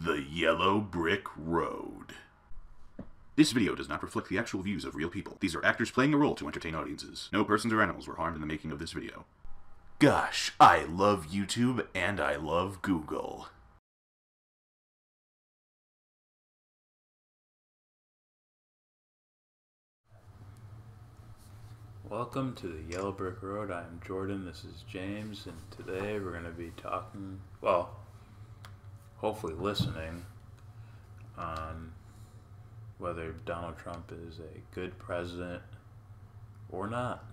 The Yellow Brick Road. This video does not reflect the actual views of real people. These are actors playing a role to entertain audiences. No persons or animals were harmed in the making of this video. Gosh, I love YouTube and I love Google. Welcome to the Yellow Brick Road. I'm Jordan, this is James, and today we're going to be talking, well, hopefully listening on whether Donald Trump is a good president or not.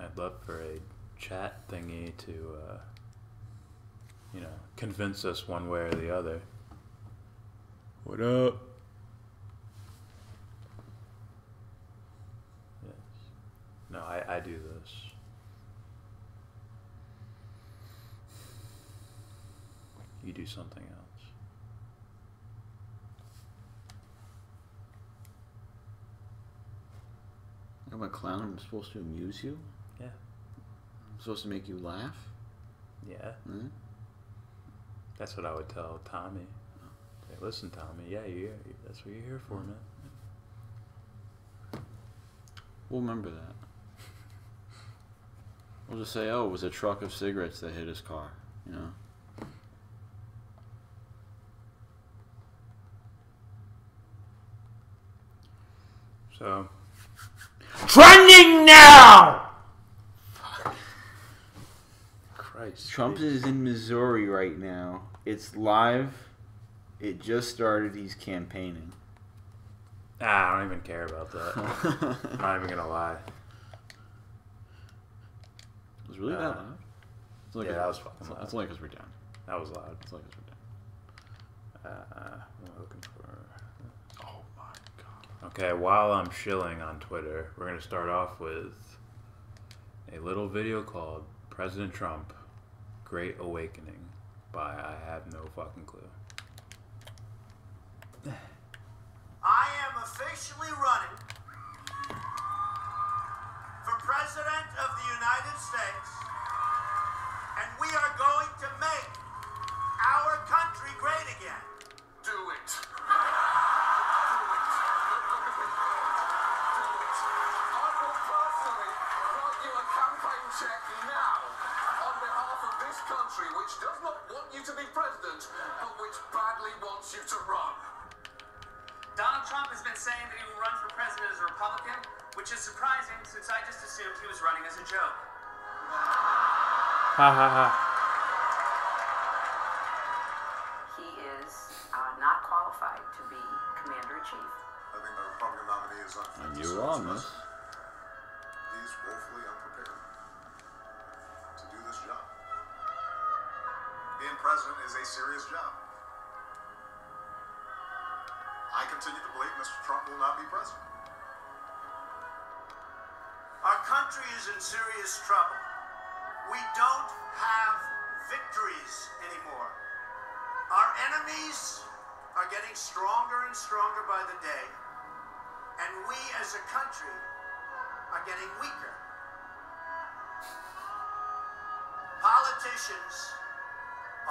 I'd love for a chat thingy to, convince us one way or the other. What up? Yes. No, I do this. You do something else. I'm a clown. I'm supposed to amuse you? Yeah. I'm supposed to make you laugh? Yeah. Hmm? That's what I would tell Tommy. Say, listen, Tommy, that's what you're here for, man. We'll remember that. We'll just say, oh, it was a truck of cigarettes that hit his car, you know? So... Trending now! Christ. Trump is in Missouri right now. It's live. It just started. He's campaigning. I don't even care about that. I'm not even gonna lie. It was really that loud? It's like that was fucking loud. It's only because we're down. That was loud. It's only because we're down. What am I looking for? Oh my god. Okay, while I'm shilling on Twitter, we're gonna start off with a little video called President Trump, Great Awakening by I Have No Fucking Clue. I am officially running for President of the United States, and we are going to make our country great again. Do it. Do it. I will personally write you a campaign check now on behalf of this country, which does not want you to be president, but which badly wants you to run. Donald Trump has been saying that he will run for president as a Republican, which is surprising since I just assumed he was running as a joke. Ha ha ha. He is not qualified to be commander-in-chief. I think the Republican nominee is unfit. And you're on this. He's woefully unprepared to do this job. Being president is a serious job. I continue to believe Mr. Trump will not be president. Our country is in serious trouble. We don't have victories anymore. Our enemies are getting stronger and stronger by the day, and we as a country are getting weaker. Politicians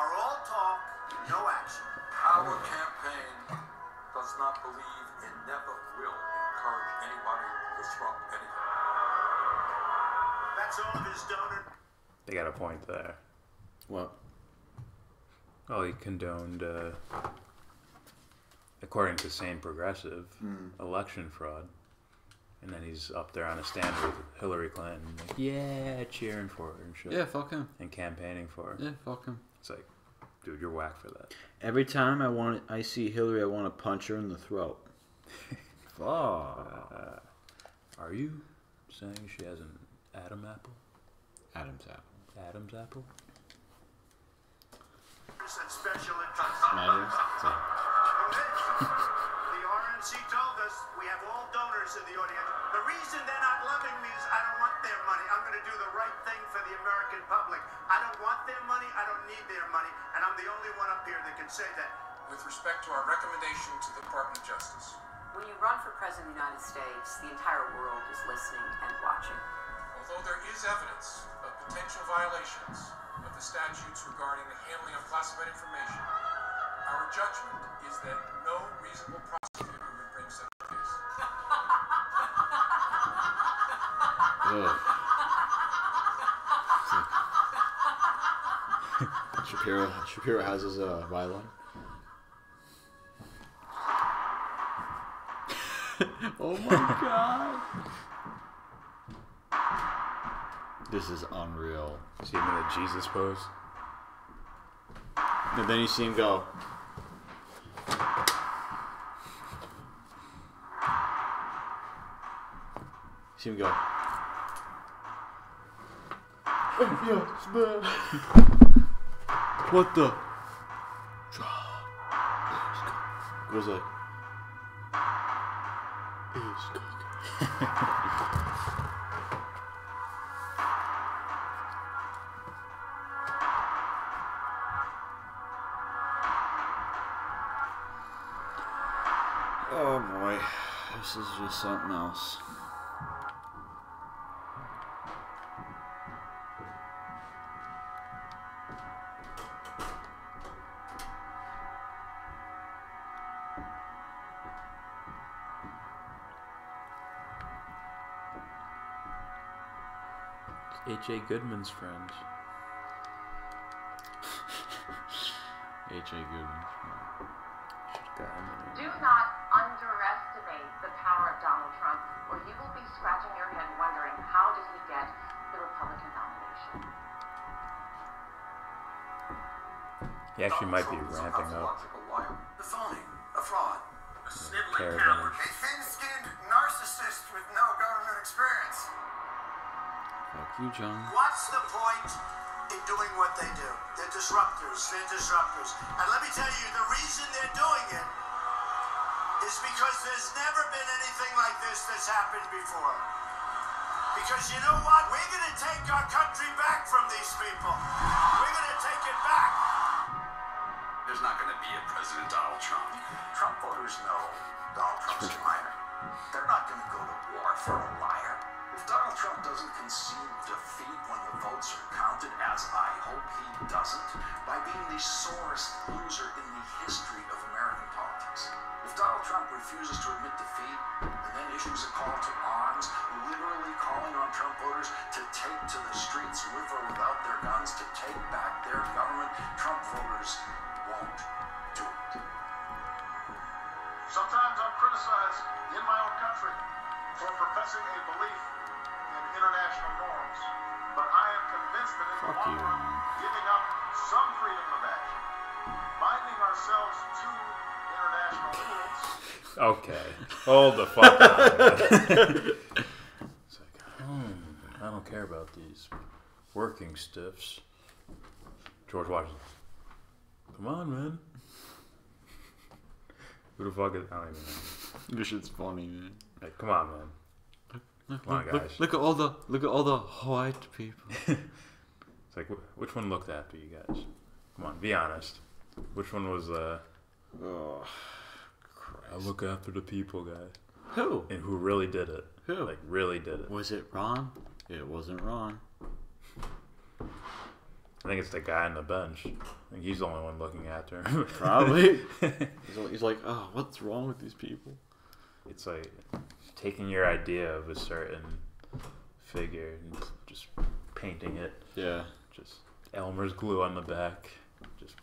are all talk, no action. Our campaign does not believe and never will encourage anybody to disrupt anything. That's all of his donor. They got a point there. What? Well, he condoned, according to Sane Progressive, election fraud. And then he's up there on a stand with Hillary Clinton, like, yeah, cheering for her and shit. Yeah, fuck him. And campaigning for her. Yeah, fuck him. It's like, dude, you're whack for that. Every time I see Hillary, I want to punch her in the throat. Fuck. Are you saying she has an Adam apple? Adam's apple. Adam's apple? And special interests. Matters. The RNC told us we have all donors in the audience. The reason they're not loving me is I don't want their money. I'm going to do the right thing for the American public. I don't want their money. I don't need their money. And I'm the only one up here that can say that. With respect to our recommendation to the Department of Justice. When you run for president of the United States, the entire world is listening and watching. Well, Although there is evidence of potential violations of the statutes regarding the handling of classified information, our judgment is that no reasonable prosecutor would bring such a case. Ugh. Shapiro has his violin. Oh my god. This is unreal. See him in the Jesus pose? And then you see him go. See him go. Yes, man. What the? What was that? Oh boy, this is just something else. H.A. Goodman's friend. H.A. Goodman. Should've got him in Do there. not underestimate the power of Donald Trump, or you will be scratching your head wondering how did he get the Republican nomination. He actually might be ramping up. A phony, a fraud, a sniveling Caravan. coward, a thin-skinned narcissist with no government experience. Fuck you, John. What's the point in doing what they do? They're disruptors. They're disruptors. And let me tell you, the reason they're doing it is because there's never been anything like this that's happened before. Because you know what? We're going to take our country back from these people. We're going to take it back. There's not going to be a President Donald Trump. Trump voters know Donald Trump's a liar. They're not going to go to war for a liar. If Donald Trump doesn't concede defeat when the votes are counted, as I hope he doesn't, by being the sorest loser in the history of American politics. If Donald Trump refuses to admit defeat and then issues a call to arms, literally calling on Trump voters to take to the streets with or without their guns to take back their government, Trump voters won't do it. Sometimes I'm criticized in my own country for professing a belief in international norms. But I am convinced that in the Fuck long you, run, man. giving up some freedom of action, binding ourselves to international rules, Okay. Hold the fuck on. It's like, I don't care about these working stiffs. George Washington. Come on, man. Who the fuck is... I don't even know. This shit's funny, man. Like, come on, man. Come on, guys. Look at all the white people. It's like, which one looked after you guys? Come on, be honest. Which one was, Oh, I Christ. look after the people, guy? Who? And who really did it? Who? Like, really did it. Was it Ron? It wasn't Ron. I think it's the guy on the bench. I think he's the only one looking after him. Probably. He's like, oh, what's wrong with these people? It's like taking your idea of a certain figure and just painting it. Yeah. Just Elmer's glue on the back. Just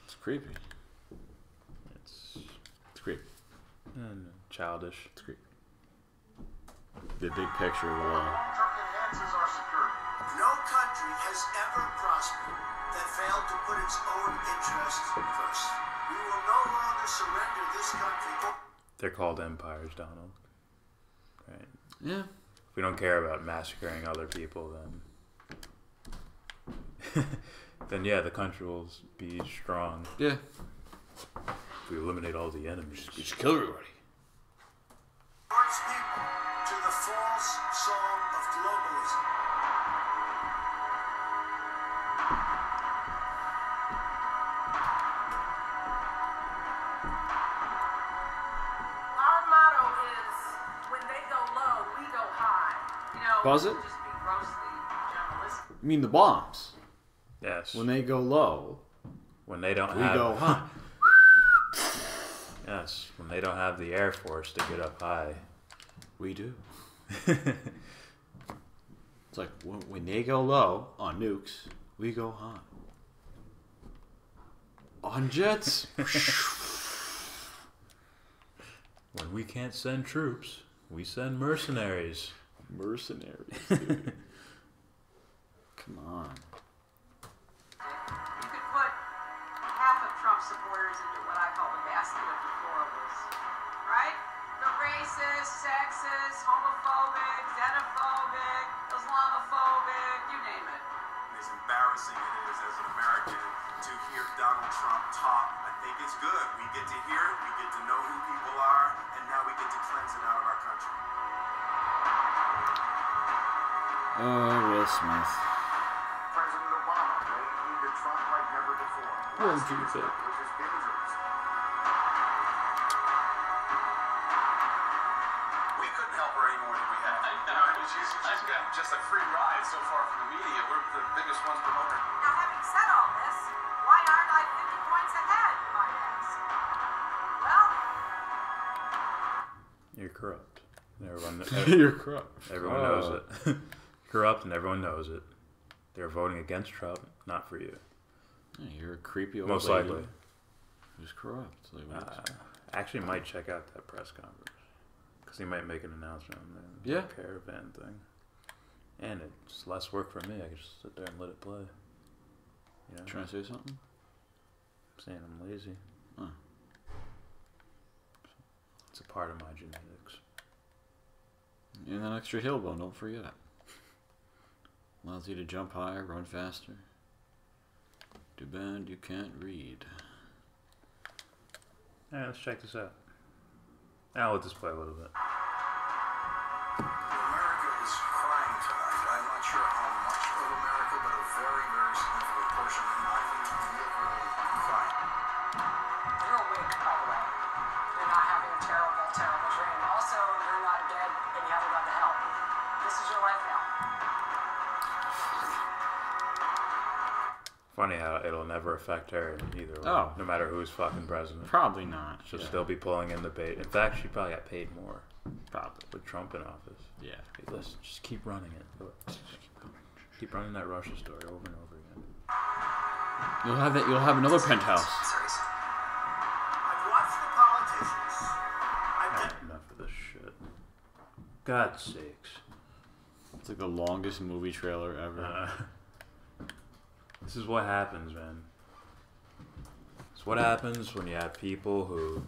It's creepy. it's creepy. childish. It's creepy. The big picture of the law. long-term enhances our security. No country has ever prospered that failed to put its own interests first. We will no longer surrender this country. They're called empires, Donald. Right. Yeah. If we don't care about massacring other people, then yeah, the country will be strong. Yeah. If we eliminate all the enemies. You should kill everybody. Towards people to the false song of globalism. Our motto is, when they go low, we go high. You Was it? Just be grossly journalistic. You mean the bombs? Yes. When they go low, When they don't we have go high. Yes, when they don't have the Air Force to get up high. We do. It's like when they go low on nukes, we go high. On jets. When we can't send troops, we send mercenaries. Mercenaries, dude. Come on. You could put half of Trump supporters into what I call the basket of deplorables. Right? The racist, sexist, homophobic, xenophobic, Islamophobic, you name it. As embarrassing it is as an American to hear Donald Trump talk, I think it's good. We get to hear it, we get to know who people are, and now we get to cleanse it out of our country. Will Smith. President Obama laid into Trump like never before. What'd you think? Which is dangerous. We couldn't help her any more than we have. I know. She's got just a free ride so far from the media. We're the biggest ones promoting. Now, having said all this, why aren't I 50 points ahead, you might ask? Well, You're corrupt. Everyone, You're corrupt. everyone knows it. Corrupt, and everyone knows it. They're voting against Trump, not for you. Yeah, you're a creepy old Most lady likely. who's corrupt. Like, what? Actually, might check out that press conference because he might make an announcement on the Yeah. caravan thing. And it's less work for me. I can just sit there and let it play. You know, Trying to say something? I'm saying I'm lazy. Huh. It's a part of my genetics. And that extra heel bone, don't forget. Allows you to jump higher, run faster. Too bad you can't read. Alright, let's check this out. I'll let this play a little bit. America is crying tonight. I'm not sure how much of America, but a very, very significant portion, not even literally crying. you're awake, by the way. You're not having a terrible, terrible dream. Also, you're not dead and you haven't gone to hell. This is your life now. Funny how it'll never affect her either way. Oh. No matter who's fucking president. Probably not. She'll Yeah. still be pulling in the bait. In fact, she probably got paid more Probably. with Trump in office. Yeah. Hey, listen, just keep running it. Keep running that Russia story over and over again. You'll have another penthouse. I've watched the politicians. I've been Enough of this shit. God's sakes. It's like the longest movie trailer ever. This is what happens, man. It's what happens when you have people who,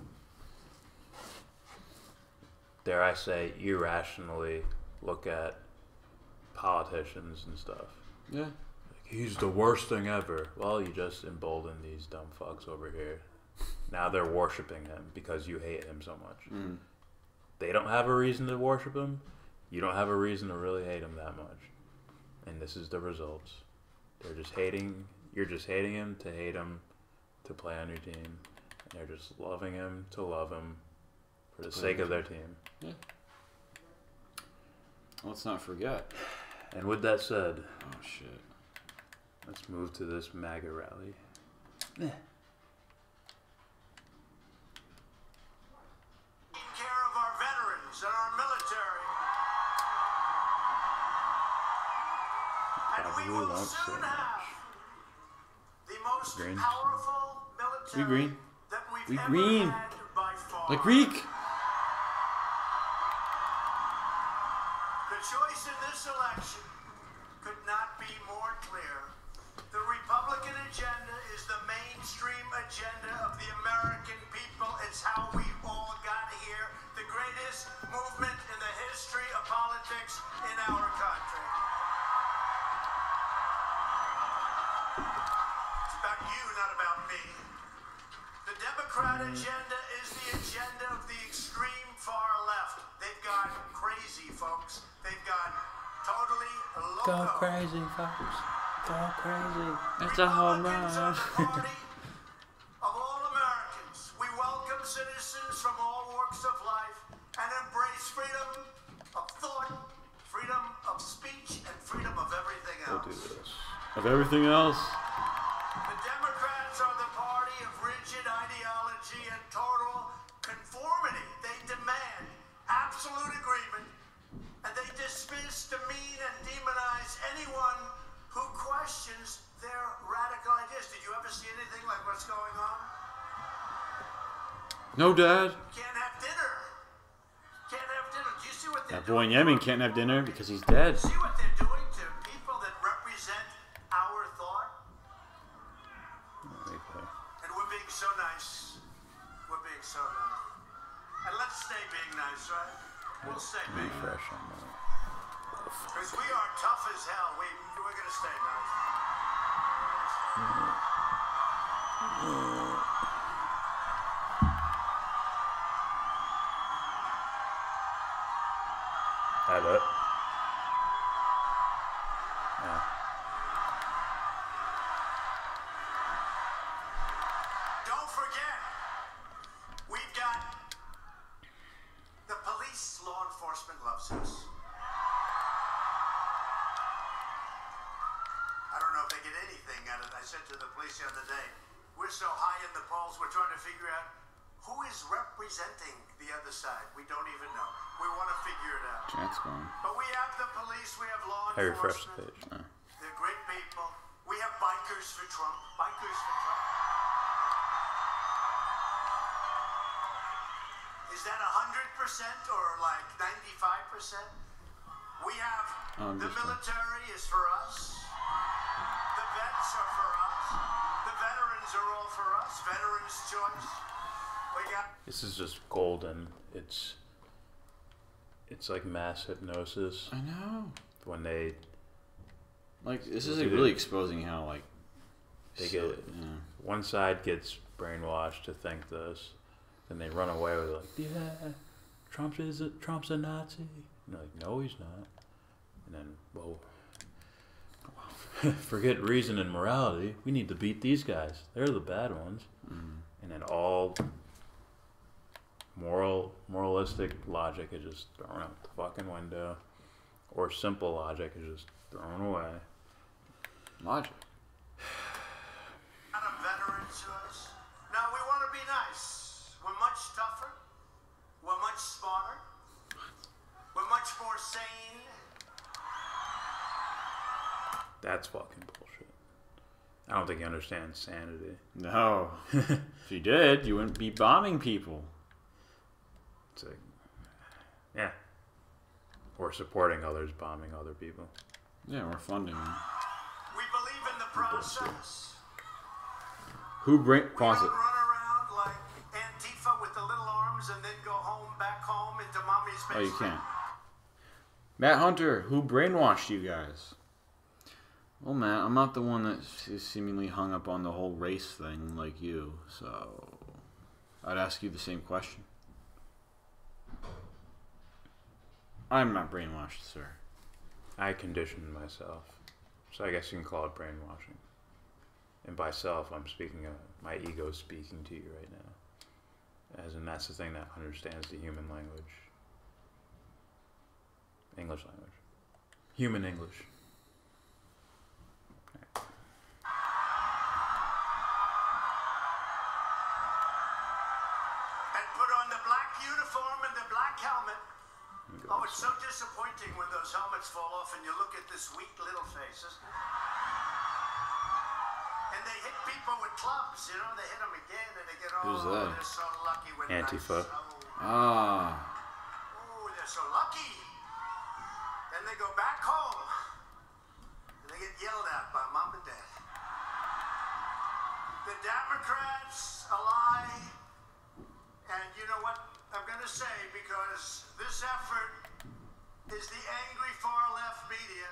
dare I say, irrationally look at politicians and stuff. Yeah. Like, he's the worst thing ever. Well, you just emboldened these dumb fucks over here. Now they're worshiping him because you hate him so much. Mm. They don't have a reason to worship him. You don't have a reason to really hate him that much. And this is the results. They're just hating. You're just hating him to hate him, to play on your team. And they're just loving him to love him for the sake of their team. Yeah. Let's not forget. And with that said, Oh shit. let's move to this MAGA rally. taking care of our veterans and our military. And we Probably will won't say soon much. have the most Green. powerful military green. that we've We ever green. had by far. Like Greek. The choice in this election could not be more clear. The Republican agenda is the mainstream agenda of the American people. It's how we all got here. The greatest movement in the history of politics in our country. It's about you, not about me. The Democrat agenda is the agenda of the extreme far left. They've gone crazy, folks. They've gone totally loco. crazy, folks. Go crazy. It's a home Republicans run. are the party of all Americans. We welcome citizens from all walks of life and embrace freedom of thought, freedom of speech. of everything else. The Democrats are the party of rigid ideology and total conformity. They demand absolute agreement, and they dismiss, demean, and demonize anyone who questions their radical ideas. Did you ever see anything like what's going on? No, Dad. Can't have dinner. Can't have dinner. Do you see what they're That boy in doing? Yemen can't have dinner because he's dead. See what they're doing to people that represent our thought? And we're being so nice. We're being so nice. And let's stay being nice, right? We'll stay being nice. Refresh on that. Because we are tough as hell. We're going to stay nice. That it? Yeah. Don't forget, we've got the police, law enforcement loves us. I don't know if they get anything out of it. I said to the police the other day, we're so high in the polls, we're trying to figure out who is representing the other side. We don't even know. We want to figure it out. Chat's gone. But we have the police, we have law I refreshed the enforcement. page. They're great people. We have bikers for Trump. Bikers for Trump. Is that 100% or like 95%? We have the military is for us. The vets are for us. The veterans are all for us. Veterans' choice. We got. This is just golden. It's like mass hypnosis I know. when they Like, this is like really exposing how, like, They silly- get yeah. one side gets brainwashed to think this, then they run away with like, yeah, Trump's a Nazi. And they're like, no, he's not. And then, well, forget reason and morality. We need to beat these guys. They're the bad ones. And then all moralistic logic is just thrown out the fucking window, or simple logic is just thrown away. Logic. Not a veteran choice. No, we want to be nice. We're much tougher. We're much smarter. We're much more sane. That's fucking bullshit. I don't think you understand sanity. No. If you did, you wouldn't be bombing people. It's like, yeah. Or supporting others bombing other people. Yeah, we're funding them. We believe in the process. Who bring We don't pause it? run around like Antifa with the little arms and then go back home into mommy's basement. Oh, you can't. Matt Hunter, who brainwashed you guys? Well, Matt, I'm not the one that is seemingly hung up on the whole race thing like you, so I'd ask you the same question. I'm not brainwashed, sir. I conditioned myself. So I guess you can call it brainwashing. And by self, I'm speaking of my ego speaking to you right now. As in, that's the thing that understands the human language. English language. Human English. And put on the black uniform and the black helmet. Oh, it's so disappointing when those helmets fall off and you look at this weak little faces. And they hit people with clubs, you know, they hit them again and they get, oh, Who's that? they're so lucky with Antifa. Ah. Oh, they're so lucky. Then they go back home and they get yelled at by mom and dad. The Democrats a lie. And you know what I'm going to say, because this effort is the angry far-left media.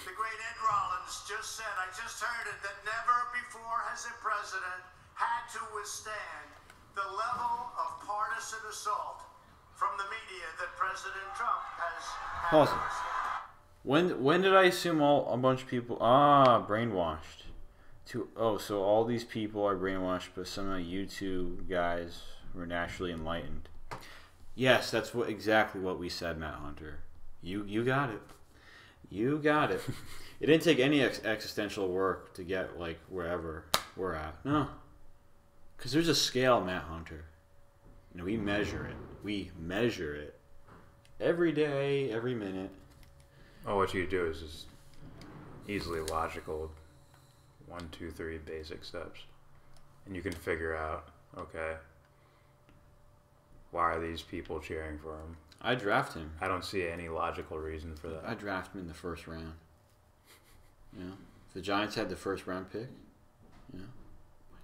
The great Ed Rollins just said, I just heard it, that never before has a president had to withstand the level of partisan assault from the media that President Trump has had Pause to it. withstand. When did I assume a bunch of people brainwashed? So all these people are brainwashed, but somehow you two guys were naturally enlightened. Yes, that's exactly what we said, Matt Hunter. You got it. You got it. It didn't take any existential work to get, like, wherever we're at. No. Because there's a scale, Matt Hunter. You know, we measure it. We measure it. Every day, every minute. Oh, what you do is just easily logical 1, 2, 3 basic steps. And you can figure out, okay, why are these people cheering for him? I draft him. I don't see any logical reason for that. I draft him in the first round. You know? If the Giants had the first round pick, you know?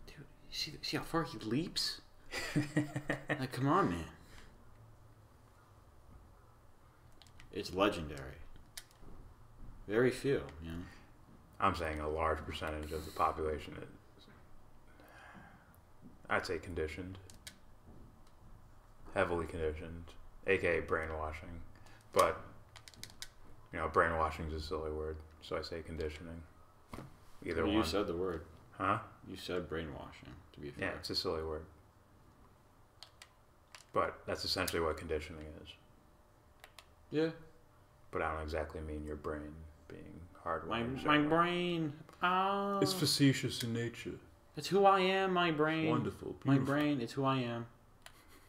Dude, you see how far he leaps? Like, come on, man. It's legendary. Very few, you know? I'm saying a large percentage of the population is, I'd say, conditioned. Heavily conditioned. AKA brainwashing. But, you know, brainwashing is a silly word, so I say conditioning. Either one. You said the word. Huh? You said brainwashing, to be fair. Yeah, it's a silly word. But that's essentially what conditioning is. Yeah. But I don't exactly mean your brain being hardwired. My brain. Oh. It's facetious in nature. It's who I am, my brain. Wonderful. My brain, it's who I am.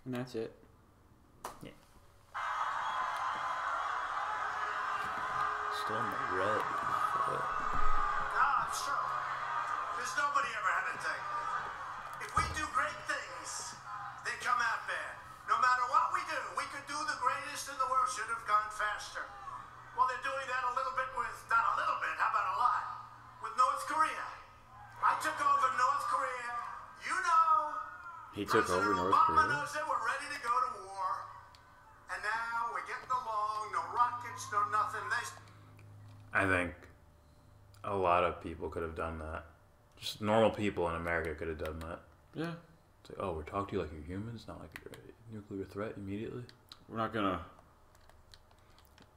And that's it. Yeah. Still not red. Ah, it's true. There's nobody ever had a day. If we do great things, they come out bad. No matter what we do, we could do the greatest in the world. Should have gone faster. Well, they're doing that a little bit with, not a little bit, how about a lot? With North Korea. I took over North Korea. You know. He took over North Obama Korea. knows that we're ready to go to war. And now we're getting along. No rockets, no nothing. I think a lot of people could have done that. Just normal people in America could have done that. Yeah. It's like, oh, we're talking to you like you're humans, not like you're a nuclear threat immediately. We're not gonna.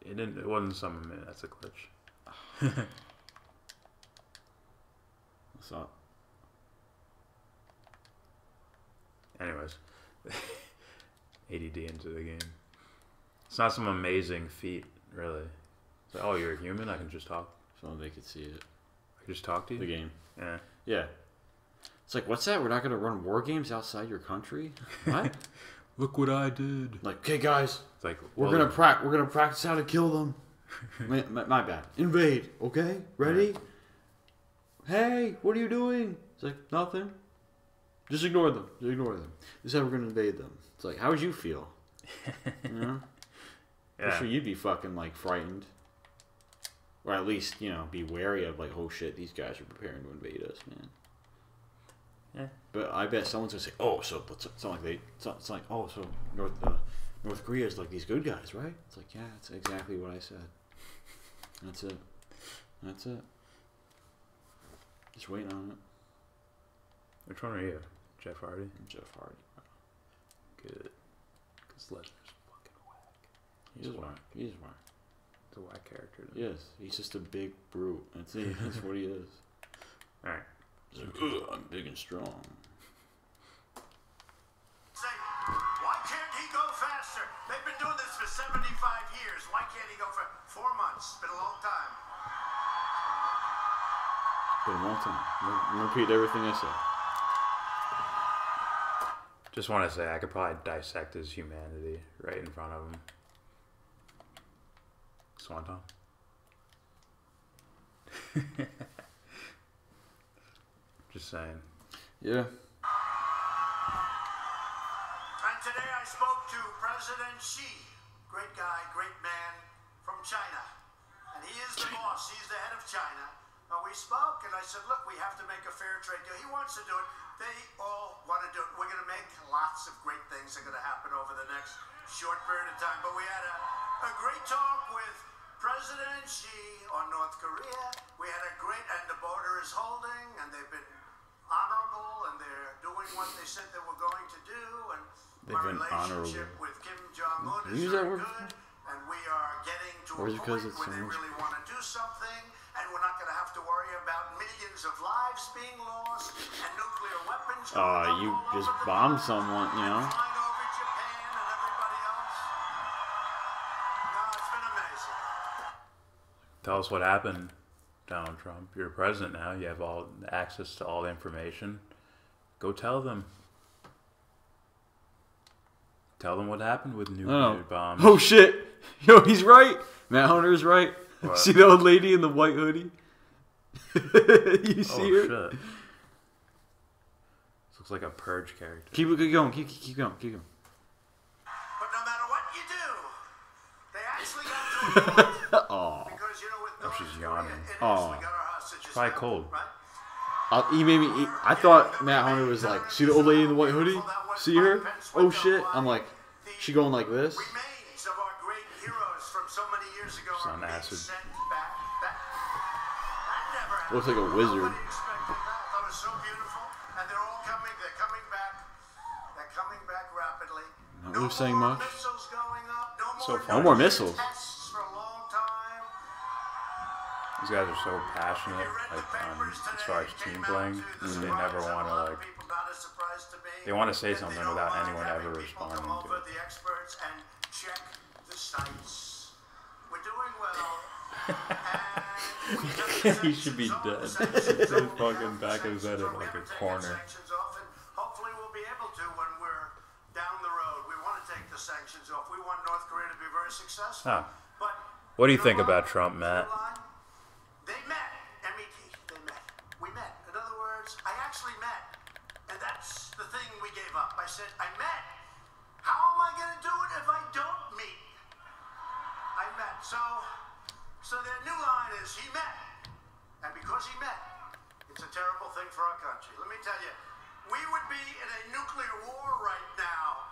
It didn't. It wasn't some minute. That's a glitch. What's up? Anyways, ADD into the game. It's not some amazing feat, really. It's like, oh, you're a human? I can just talk. So they could see it. I can just talk to you? The game. Yeah. Yeah. It's like, what's that? We're not gonna run war games outside your country? What? Look what I did. Like, okay, guys, It's like, we're well, gonna practice how to kill them. my bad. Invade. Okay, ready? Hey, what are you doing? It's like nothing. Just ignore them. Just ignore them. This is how we're gonna invade them. It's like, how would you feel? You know? Yeah. I'm sure you'd be fucking like frightened, or at least be wary of like, oh shit, these guys are preparing to invade us, man. Yeah. But I bet someone's gonna say, oh, so it's not like it's like, oh, so North Korea is like these good guys, right? It's like, yeah, that's exactly what I said. That's it. That's it. Just waiting on it. Which one are you? Jeff Hardy? I'm Jeff Hardy. Good. Because Lesnar's fucking whack. He's whack. He's whack. He's a whack character. Yes, he's just a big brute. That's it. That's what he is. Alright. He's like, ugh, I'm big and strong. Say, why can't he go faster? They've been doing this for 75 years. Why can't he go for 4 months? It's been a long time. Been a long time. Repeat everything I said. Just want to say, I could probably dissect his humanity right in front of him. Swanton. Just saying. Yeah. And today I spoke to President Xi. Great guy, great man from China. And he is the boss. He's the head of China. We spoke, and I said, look, we have to make a fair trade deal. He wants to do it. They all want to do it. We're going to make lots of great things that are going to happen over the next short period of time. But we had a great talk with President Xi on North Korea. We had a great, and the border is holding, and they've been honorable, and they're doing what they said they were going to do. And They've my been relationship honorable. with Kim Jong-un Use is that very word good. And we are getting to Or a is it 'cause point it where they sounds- really want to do something, and we're not going to have to worry about millions of lives being lost and nuclear weapons going up You all just over the bombed world, someone, you know? and flying over Japan and everybody else. No, it's been amazing. Tell us what happened, Donald Trump. You're president now. You have all access to all the information. Go tell them. Tell them what happened with nuclear bombs. Oh shit! Yo, he's right. Matt Hunter's right. What? See the old lady in the white hoodie? You see her? Shit. This looks like a Purge character. Keep going. Keep going. Keep going. But no matter what you do, they actually got to a point. Oh. Because, you know, with North she's Korea, yawning. it is, Oh. we got our hostages Probably held, cold. right? He made me. I thought Matt Hunter was like, see the old lady in the white hoodie? See her? Oh shit! I'm like, she going like this? Remains of our great heroes from so many years ago She's are on being acid. sent back. That never happened. Looks like a wizard. Nobody expected that. I thought it was so beautiful. And they're all coming. They're coming back. They're coming back rapidly. Not really saying much. Missiles going up. So No more missiles. Tests for a long time. These guys are so passionate, like as far as team playing, they never want to like. They want to say something without anyone ever responding to it. The experts and check the sites. We're doing well. He should be dead. His fucking back of his head in like a corner. Hopefully we'll be able to when we're down the road. We want to take the sanctions off. We want North Korea to be very successful. Huh. But What do you think about Trump, Matt? They met. M-E-T. They met. We met. In other words, I actually met. And that's the thing we gave up. I said, I met. How am I going to do it if I don't meet? I met. So their new line is, he met. And because he met, it's a terrible thing for our country. Let me tell you, we would be in a nuclear war right now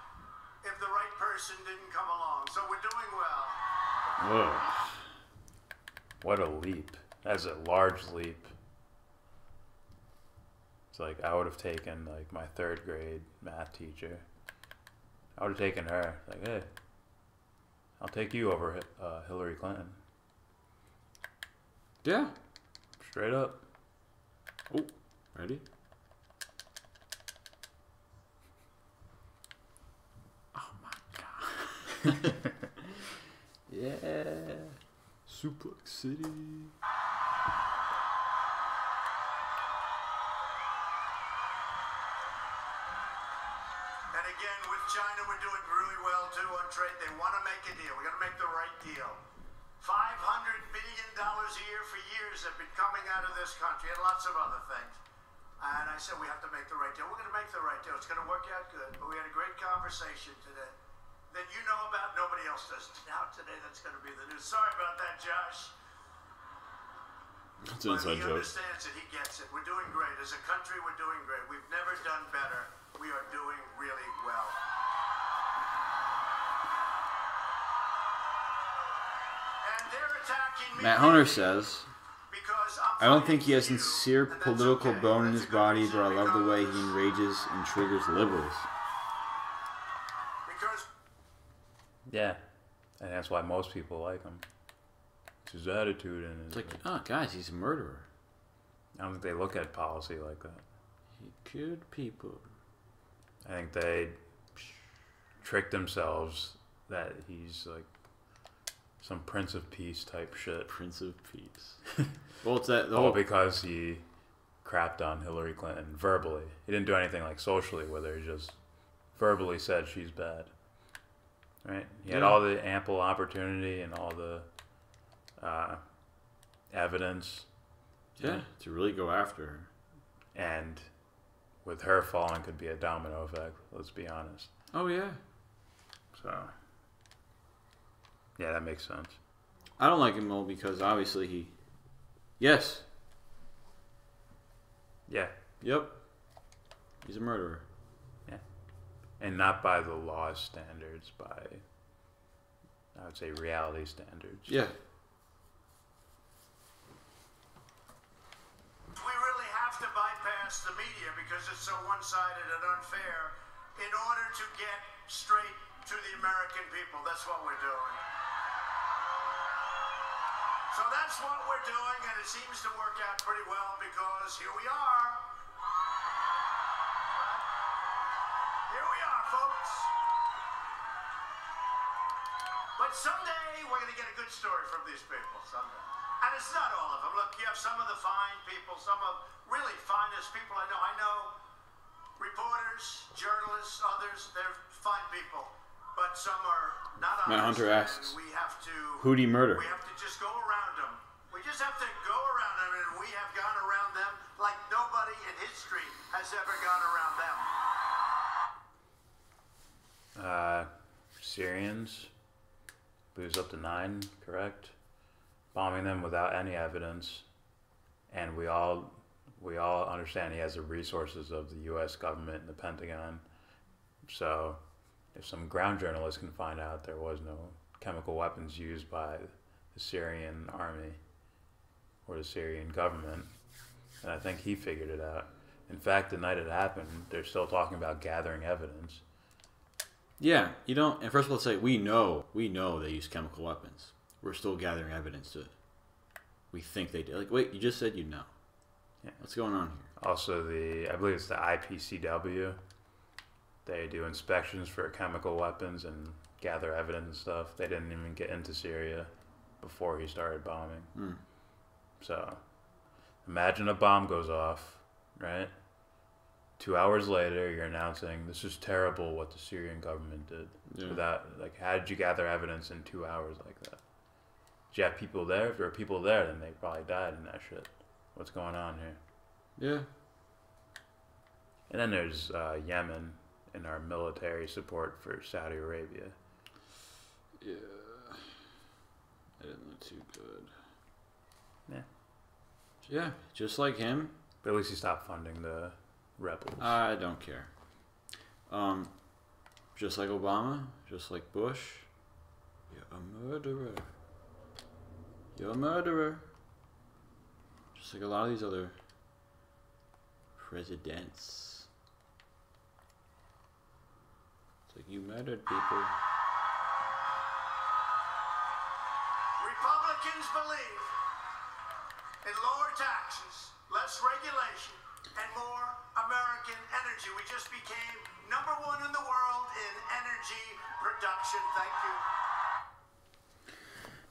if the right person didn't come along. So we're doing well. Whoa. What a leap. That's a large leap. It's like I would have taken like my 3rd grade math teacher. I would have taken her. Like, hey, I'll take you over Hillary Clinton. Yeah. Straight up. Oh, ready? Oh my god. Yeah. Suplex City. And again, with China, we're doing really well too on trade. They want to make a deal. We got to make the right deal. $500 billion a year for years have been coming out of this country and lots of other things. And I said, we have to make the right deal. We're going to make the right deal. It's going to work out good. But we had a great conversation today that you know about, nobody else does. Now today, that's going to be the news. Sorry about that, Josh. It's an inside He joke. understands it. He gets it. We're doing great. As a country, we're doing great. We've never done better. We are doing really well. And they're attacking me. Matt Hunter says, Because I don't think he has sincere political bone in his body, but I love the way he enrages and triggers liberals. Because Yeah. And that's why most people like him. It's his attitude and It's his, like, oh, guys, he's a murderer. I don't think they look at policy like that. He killed people. I think they trick themselves that he's like some Prince of Peace type shit. Prince of Peace. Well, it's that. The All whole, because he crapped on Hillary Clinton verbally. He didn't do anything like socially with her. He just verbally said she's bad. Right? He had Yeah. all the ample opportunity and all the evidence. yeah, to really go after her. And with her falling could be a domino effect, let's be honest. Oh, yeah. So, yeah, that makes sense. I don't like him, though, because obviously he... Yes. Yeah. Yep. He's a murderer. Yeah. And not by the law's standards, by, I would say, reality standards. Yeah. we really have to bypass the media because it's so one-sided and unfair in order to get straight to the American people. That's what we're doing. So that's what we're doing, and it seems to work out pretty well because here we are. Here we are, folks. But someday we're going to get a good story from these people. Someday. And it's not all of them. Look, you have some of the fine people, some of really finest people I know. I know reporters, journalists, others, they're fine people. But some are not honest. Matt Hunter asks, we have to, who'd he murder? we have to just go around them. We just have to go around them, and we have gone around them like nobody in history has ever gone around them. Syrians, booze up to 9, correct? Bombing them without any evidence, and we all understand he has the resources of the U.S. government and the Pentagon. So, if some ground journalist can find out there was no chemical weapons used by the Syrian army or the Syrian government, and I think he figured it out. In fact, the night it happened, they're still talking about gathering evidence. Yeah, you don't. And first of all, let's say we know they use chemical weapons. We're still gathering evidence to. We think they did. Like, wait, you just said you know. Yeah. What's going on here? Also, I believe it's the IPCW. They do inspections for chemical weapons and gather evidence and stuff. They didn't even get into Syria before he started bombing. So, imagine a bomb goes off, right? 2 hours later, you're announcing this is terrible what the Syrian government did. Yeah. Without, like, how did you gather evidence in 2 hours like that? Did you have people there? If there were people there, then they probably died in that shit. What's going on here? Yeah. And then there's Yemen and our military support for Saudi Arabia. Yeah. That didn't look too good. Yeah. Yeah, just like him. But at least he stopped funding the rebels. I don't care. Just like Obama, just like Bush, you're a murderer. You're a murderer. Just like a lot of these other presidents. It's like you murdered people. Republicans believe in lower taxes, less regulation, and more American energy. We just became #1 in the world in energy production. Thank you.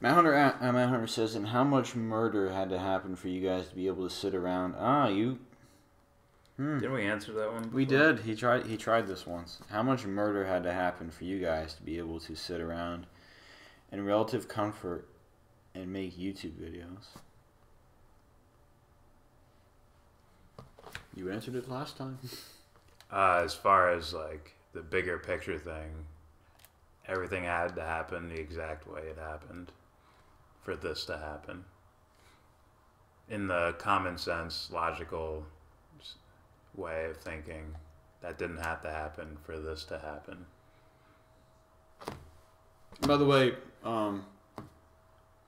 Matt Hunter says, and how much murder had to happen for you guys to be able to sit around? Didn't we answer that one before? We did. He tried this once. How much murder had to happen for you guys to be able to sit around in relative comfort and make YouTube videos? You answered it last time. As far as like the bigger picture thing, everything had to happen the exact way it happened for this to happen. In the common sense, logical way of thinking, that didn't have to happen for this to happen. By the way,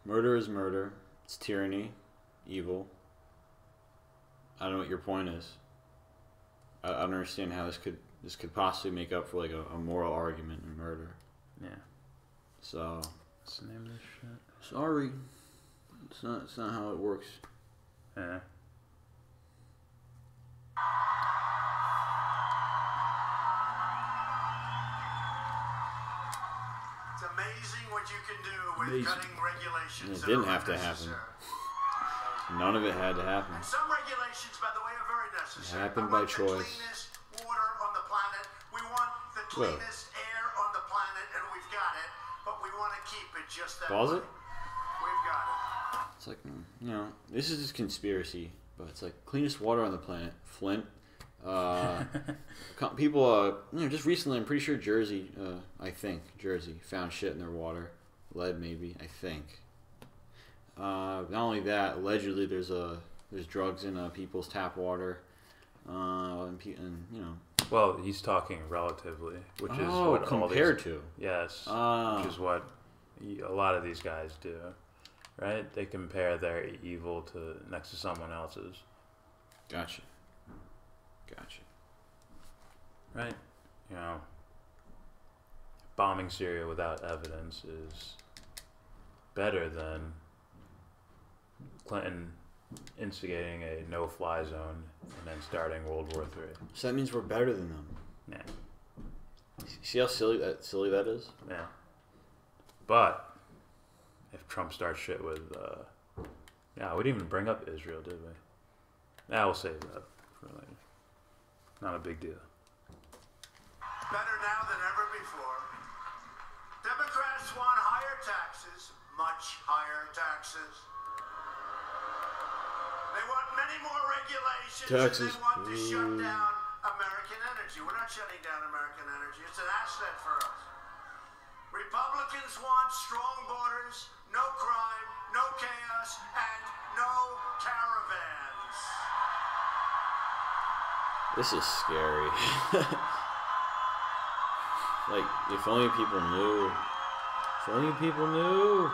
murder is murder. It's tyranny, evil. I don't know what your point is. I don't understand how this could possibly make up for like a moral argument in murder. Yeah. So. What's the name of this shit? Sorry. It's not how it works. Yeah. It's amazing what you can do with cutting regulations. It didn't have to happen. None of it had to happen. And some regulations, by the way, are very necessary. It happened by The choice. cleanest water on the planet. We want the cleanest air on the planet, and we've got it. But we want to keep it just that Pause way. it? We've got it. It's like, this is just conspiracy, but it's like cleanest water on the planet. Flint. People, just recently, I'm pretty sure Jersey found shit in their water. Lead, maybe, I think. Not only that, allegedly there's drugs in people's tap water, and. Well, he's talking relatively, which is Oh, what compared all these, to. Yes, Ah. which is what a lot of these guys do, right? They compare their evil to next to someone else's. Gotcha. Right? Bombing Syria without evidence is better than Clinton instigating a no-fly zone and then starting World War III. So that means we're better than them. Yeah. See how silly that is? Yeah. But if Trump starts shit with Yeah, we didn't even bring up Israel, did we? Yeah, we'll save that for later. Not a big deal. Better now than ever before. Democrats want higher taxes, much higher taxes. They want many more regulations. Taxes. And they want to shut down American energy. We're not shutting down American energy. It's an asset for us. Republicans want strong borders, no crime, no chaos, and no caravans. This is scary. Like, if only people knew. If only people knew.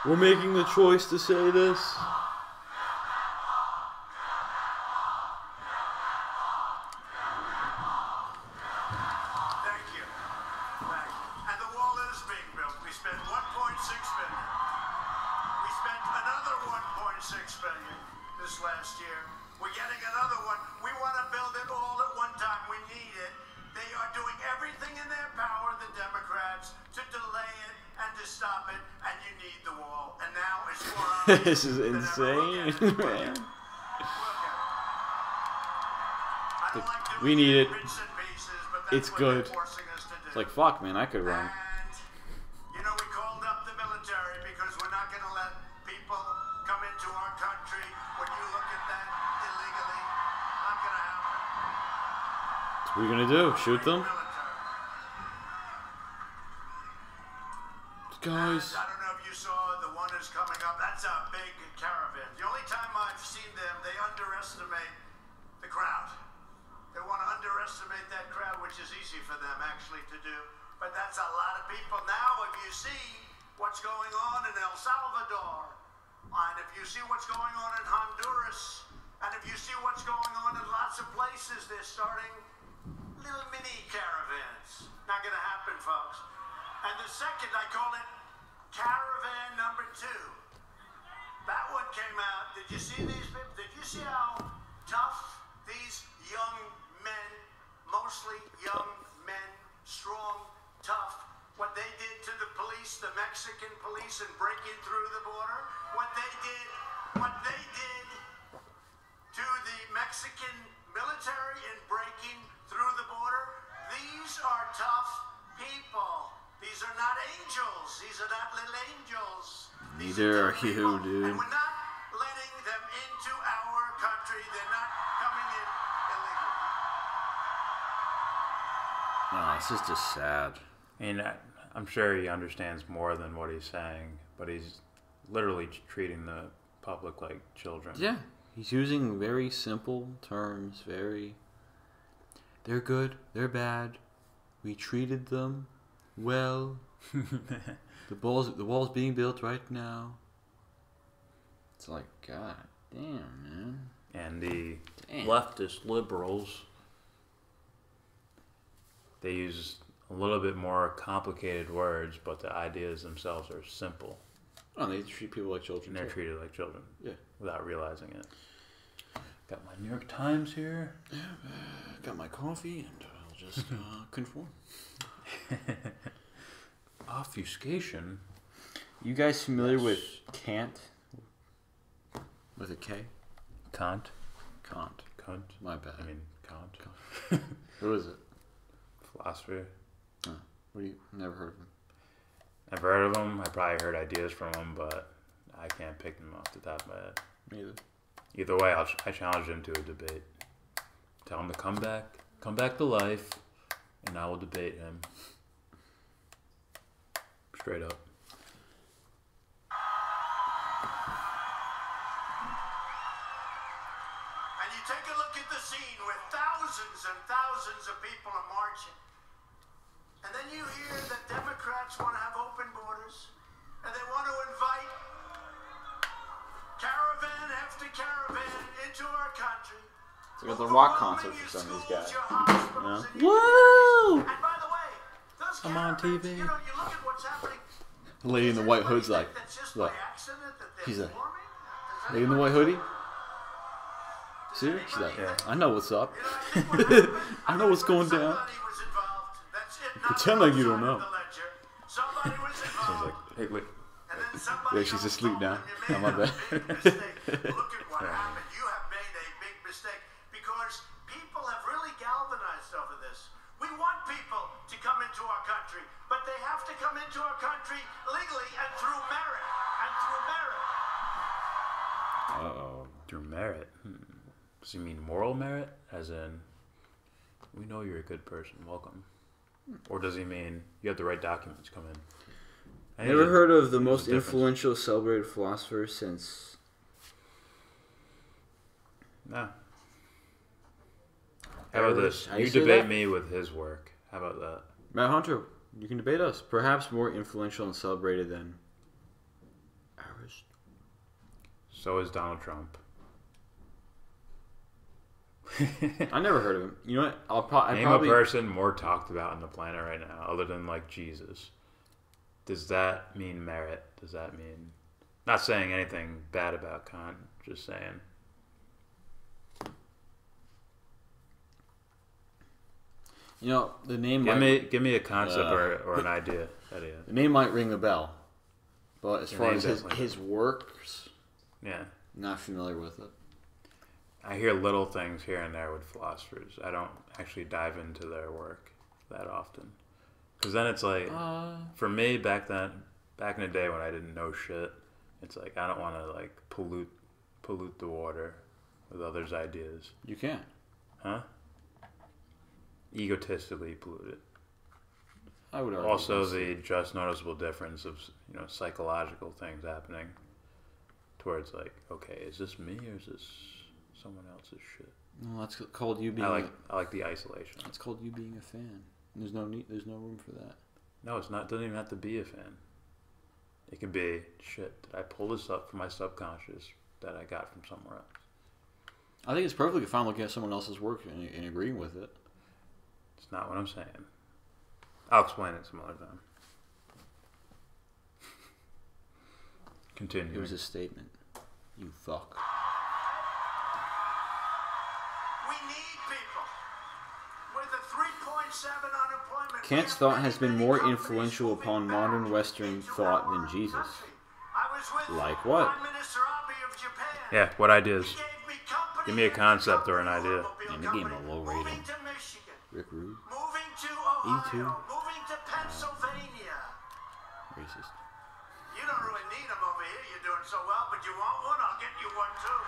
We're making the choice to say this. Thank you. And the wall is being built. We spent $1.6 billion. We spent another $1.6 billion this last year. We're getting another one. We want to build it all at one time. We need it. They are doing everything in their power, the Democrats, to delay it and to stop it. And you need the wall. And now it's more obvious. This is insane, man. We need it. It's good. It's like, fuck, man, I could run. And, you know, we called up the military because we're not going to let people come into our country. When you look at that illegally, not going to happen. What are you gonna do? Shoot them? Guys. And I don't know if you saw the one is coming up. That's a big caravan. The only time I've seen them, they underestimate the crowd. They want to underestimate that crowd, which is easy for them actually to do. But that's a lot of people. Now, if you see what's going on in El Salvador, and if you see what's going on in Honduras, and if you see what's going on in lots of places, they're starting little mini caravans. Not going to happen, folks. And the second, I call it caravan number 2. That one came out. Did you see these people? Did you see how tough these young men, mostly young men, strong, tough, what they did to the police, the Mexican police, in breaking through the border? What they did to the Mexican military in breaking through the border? These are tough people. These are not angels. These are not little angels. Neither are you, dude. And we're not letting them into our country. They're not coming in illegally. No, this is just sad. I mean, I'm sure he understands more than what he's saying, but he's literally treating the public like children. Yeah, he's using very simple terms. They're good. They're bad. We treated them well. The wall's being built right now. It's like, god damn, man. And the leftist liberals, they use a little bit more complicated words, but the ideas themselves are simple. Oh, they treat people like children. And they're too. treated like children. Yeah. Without realizing it. Got my New York Times here. Yeah, got my coffee, and I'll just conform. Obfuscation. You guys familiar with Kant? With a K? Kant. Kant. Cunt. My bad. I mean, Kant. Who is it? Philosopher. Oh, what do you? Never heard of him. I've heard of him. I probably heard ideas from him, but I can't pick them off the top of my head. Me either. Either way, I challenge him to a debate. Tell him to come back to life, and I will debate him. Straight up. And you take a look at the scene where thousands and thousands of people are marching. And then you hear that Democrats want to have open borders, and they want to invite caravan after caravan into our country. It's like the rock concert for some of these guys. Woo! And by the way, those I'm on caravans, TV. you know, you look at what's happening. The lady in the white hood's like, That's just look. by accident that they're He's like, forming? Does lady in the white hoodie? See? She's like, Yeah. I know what's up. You know, I think what happened- I know what's going down. Somebody was involved. That's it. Not Pretend like you the don't know. side of the ledger. Somebody was I was involved. like, hey, wait. And then somebody Yeah, she's else asleep told now. them, "You Oh, my made a bad." big mistake. Look at what happened. You have made a big mistake because people have really galvanized over this. We want people to come into our country, but they have to come into our country legally and through merit. And through merit. Uh-oh. Through merit. Does he mean moral merit? As in, we know you're a good person, welcome. Or does he mean you have the right documents, come in? I think Never there's- heard of the there's a most difference. influential celebrated philosopher since... No. How about this? How you You say debate that? me with his work. How about that? Matt Hunter, you can debate us. Perhaps more influential and celebrated than ours. So is Donald Trump. I never heard of him. You know what? I Name probably... a person more talked about on the planet right now, other than like Jesus. Does that mean merit? Does that mean? Not saying anything bad about Kant. Just saying. You know, the name Give me a concept or an idea. The name might ring a bell, but as The far name as definitely his works, Yeah. not familiar with it. I hear little things here and there with philosophers. I don't actually dive into their work that often. Because then it's like, for me back in the day when I didn't know shit, it's like I don't want to like pollute the water with others' ideas. You can. Huh? Egotistically pollute it. I would argue. Also, against the it. just noticeable difference of psychological things happening, towards like, okay, is this me or is this someone else's shit? Well, that's called you being. I like the isolation. That's called you being a fan. There's no need. There's no room for that. No, it's not. It doesn't even have to be a fan. It can be shit. Did I pull this up from my subconscious that I got from somewhere else? I think it's perfectly fine looking at someone else's work and agreeing with it. It's not what I'm saying. I'll explain it some other time. Continue. It was a statement. You fuck. We need people. With a 3.7 unemployment. Kant's thought has been more influential upon modern Western thought than Jesus. Like what? Yeah, what ideas? Give me a concept or an idea. And they gave him a low rating. Rick Rude. Moving to Ohio. 82. Moving to Pennsylvania. Racist. You don't really need them over here. You're doing so well, but you want one? I'll get you one too.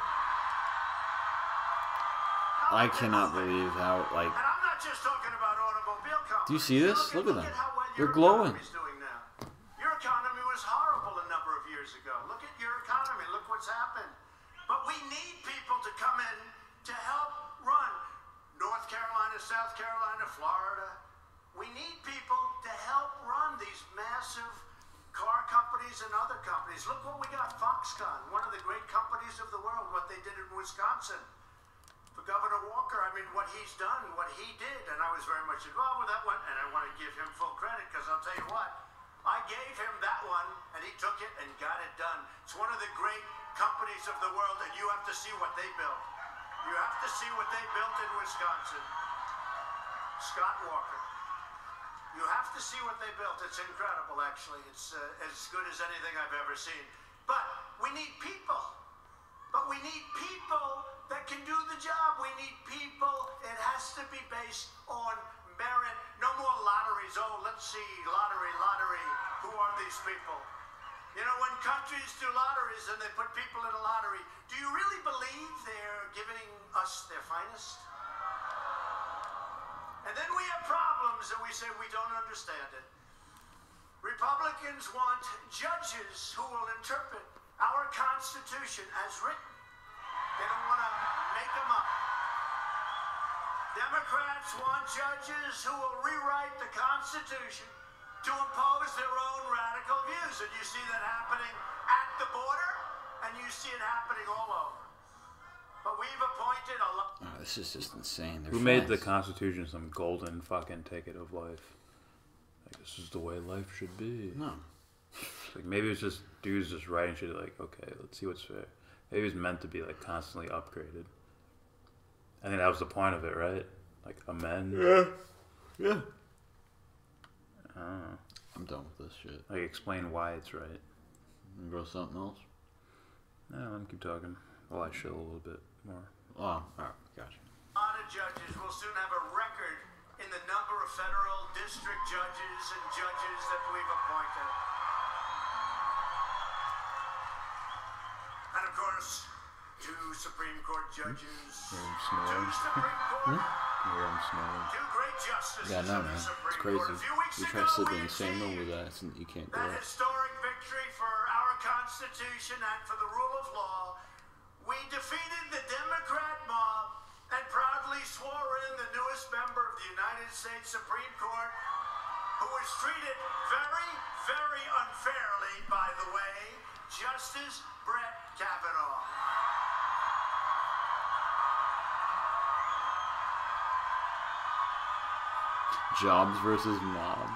I cannot believe how, like... And I'm not just talking about automobile companies. Do you see this? Look at them. how well They're your glowing. economy's doing now. Your economy was horrible a number of years ago. Look at your economy. Look what's happened. But we need people to come in to help run North Carolina, South Carolina, Florida. We need people to help run these massive car companies and other companies. Look what we got, Foxconn, one of the great companies of the world, what they did in Wisconsin. For Governor Walker, I mean, what he's done, what he did, and I was very much involved with that one, and I want to give him full credit, because I'll tell you what, I gave him that one, and he took it and got it done. It's one of the great companies of the world, and you have to see what they built. You have to see what they built in Wisconsin. Scott Walker. You have to see what they built. It's incredible, actually. It's as good as anything I've ever seen. But we need people. But we need people that can do the job. We need people. It has to be based on merit. No more lotteries. Oh, let's see. Lottery, lottery. Who are these people? You know, when countries do lotteries and they put people in a lottery, do you really believe they're giving us their finest? And then we have problems and we say we don't understand it. Republicans want judges who will interpret our Constitution as written. They don't want to make them up. Democrats want judges who will rewrite the Constitution to impose their own radical views. And you see that happening at the border, and you see it happening all over. But we've appointed a lot. Oh, this is just insane. They're Who made the fans. Constitution some golden fucking ticket of life? Like, this is the way life should be. No. Like, maybe it's just dudes just writing shit like, okay, let's see what's fair. Maybe it's meant to be like constantly upgraded. I think that was the point of it, right? Like amend. Yeah. Oh. I'm done with this shit. Like explain why it's right. You go something else? No, let me keep talking while I chill a little bit more. Oh, alright, gotcha. A lot of judges will soon have a record in the number of federal district judges and judges that we've appointed. And of course, 2 Supreme Court judges, 2 snoring. Supreme Court, Hear him snoring. 2 great justices Yeah, no, of the man. Supreme It's Court. crazy. A few weeks You try ago, sleeping we in the same room with achieved that, you can't do that it. historic victory for our Constitution and for the rule of law. We defeated the Democrat mob and proudly swore in the newest member of the United States Supreme Court, who was treated very, very unfairly, by the way, Justice Brett Kavanaugh. Jobs versus mobs.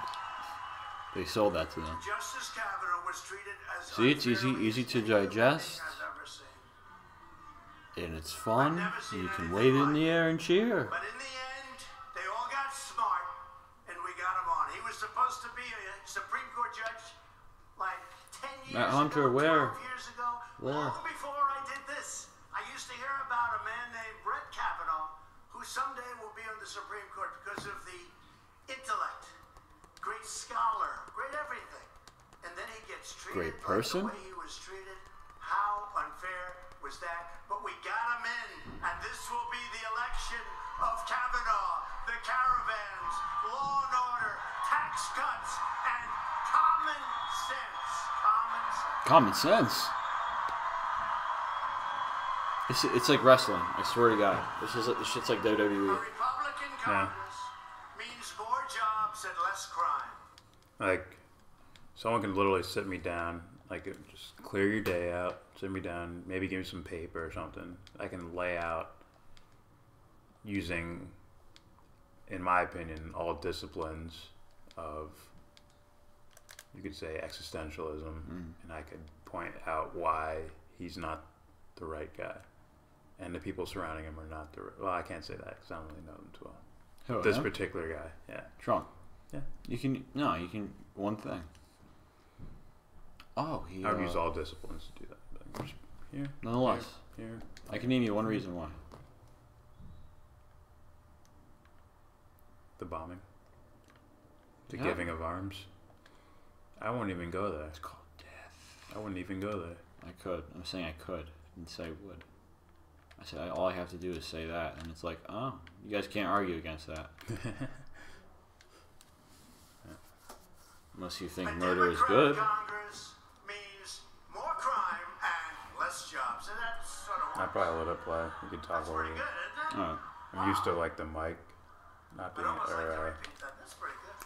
They sold that to them. Justice Kavanaugh was treated as See, it's easy to digest. I've ever seen. And it's fun. You can wave it in the air and cheer. But in the end, they all got smart, and we got him on. He was supposed to be a Supreme Court judge like 10 years Matt Hunter, ago, where? 12 years ago. Where? Long before I did this, I used to hear about a man named Brett Kavanaugh, who someday will be on the Supreme Court because of the intellect, great scholar, great everything. And then he gets treated Great person? like the way he was treated. How unfair was that? But we got him in, and this will be the election of Kavanaugh, the caravans, law and order, tax cuts, and common sense. Common sense. Common sense. It's like wrestling. I swear to God, this shit's like A WWE. Republican Congress means more jobs and less crime. Like, someone can literally sit me down, like, just clear your day out, sit me down, maybe give me some paper or something. I can lay out using, in my opinion, all disciplines of, you could say, existentialism, and I could point out why he's not the right guy. And the people surrounding him are not the right. Well, I can't say that because I don't really know them too well. Who, This him? particular guy, yeah. Trump. Yeah. You can one thing. Oh, he. I would use all disciplines to do that. But just here, Nonetheless, here. I can name you one reason why. The bombing. The Yeah. giving of arms. I won't even go there. It's called death. I wouldn't even go there. I could. I'm saying I could. I didn't say I would. I said all I have to do is say that, and it's like, oh, you guys can't argue against that. Unless you think A murder is Democratic good. Congress means more crime and less jobs, and that's sort of I what. probably let it play. We could talk That's over pretty it. good, isn't it? Oh, I'm used to like the mic not But being, almost like to or repeat that. That's pretty good.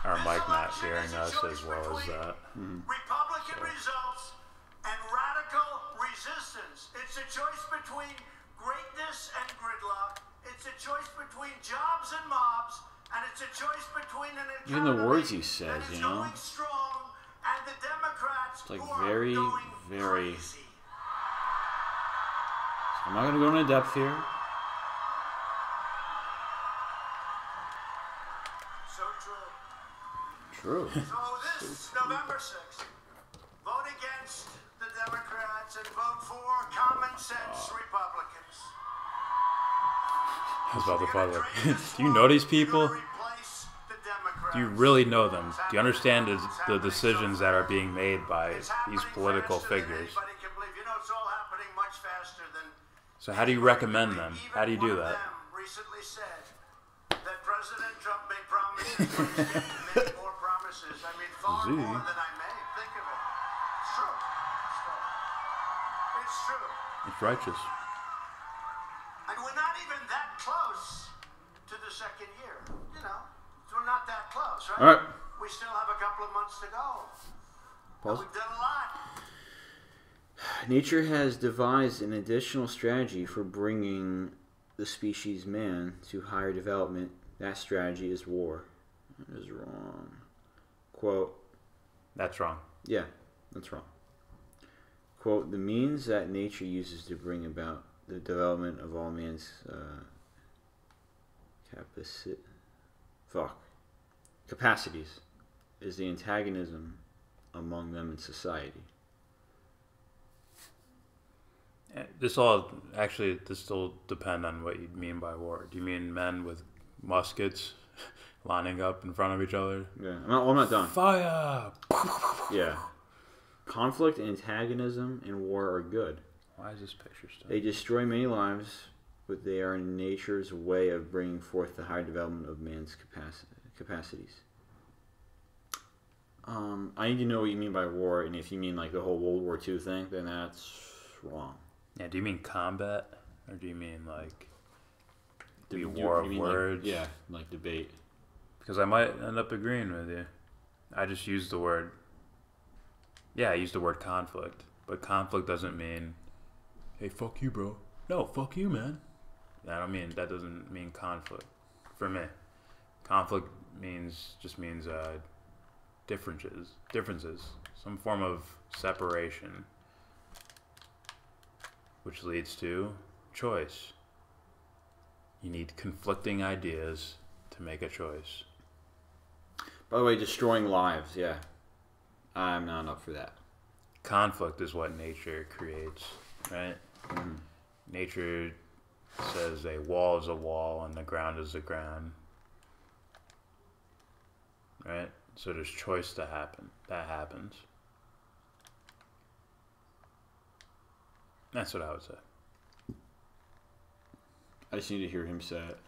our This mic not election hearing is a us choice as well as between that. Republican results and radical resistance. It's a choice between greatness and gridlock. It's a choice between jobs and mobs, and it's a choice between an economy Even the words he that says, is you know? going strong and the Democrats It's like who are very, going very- crazy. I'm not gonna go into depth here. So true. True. So this November 6th, vote against the Democrats and vote for common sense Republicans. I was about to You're follow. gonna drain the Do you know these swamp, you're people? gonna replace the Democrats. Do you really know them? Do you understand the decisions that are being made by It's happening these political faster than figures? anybody can believe. You know, it's all happening much faster than. So how do you recommend them? How do you do Even one that? of them recently said that President Trump made promises, but he's yet to make more promises. I mean, far Z. more than I made. Think of it. It's true. It's true. It's righteous. And we're not even that close to the second year. You know, we're not that close, right? All right. We still have a couple of months to go. Pause. We've done a lot. Nature has devised an additional strategy for bringing the species man to higher development. That strategy is war. That is wrong. Quote, That's wrong. yeah, that's wrong. Quote, the means that nature uses to bring about the development of all man's capacities is the antagonism among them in society. This still depend on what you mean by war. Do you mean men with muskets lining up in front of each other? Yeah, I'm not done. Fire! Yeah. Conflict, antagonism, and war are good. Why is this picture still? They destroy many lives, but they are nature's way of bringing forth the high development of man's capacities. I need to know what you mean by war, and if you mean like the whole World War II thing, then that's wrong. Yeah, do you mean combat? Or do you mean like The war of words? Like, yeah, like debate. Because I might end up agreeing with you. I just used the word... Yeah, I used the word conflict. But conflict doesn't mean, hey, fuck you, bro. No, fuck you, man. That doesn't mean conflict for me. Conflict just means differences, some form of separation, which leads to choice. You need conflicting ideas to make a choice. By the way, destroying lives, yeah. I'm not up for that. Conflict is what nature creates, right? Mm-hmm. Nature says a wall is a wall and the ground is the ground, right? So there's choice to happen. That happens. That's what I would say. I just need to hear him say it.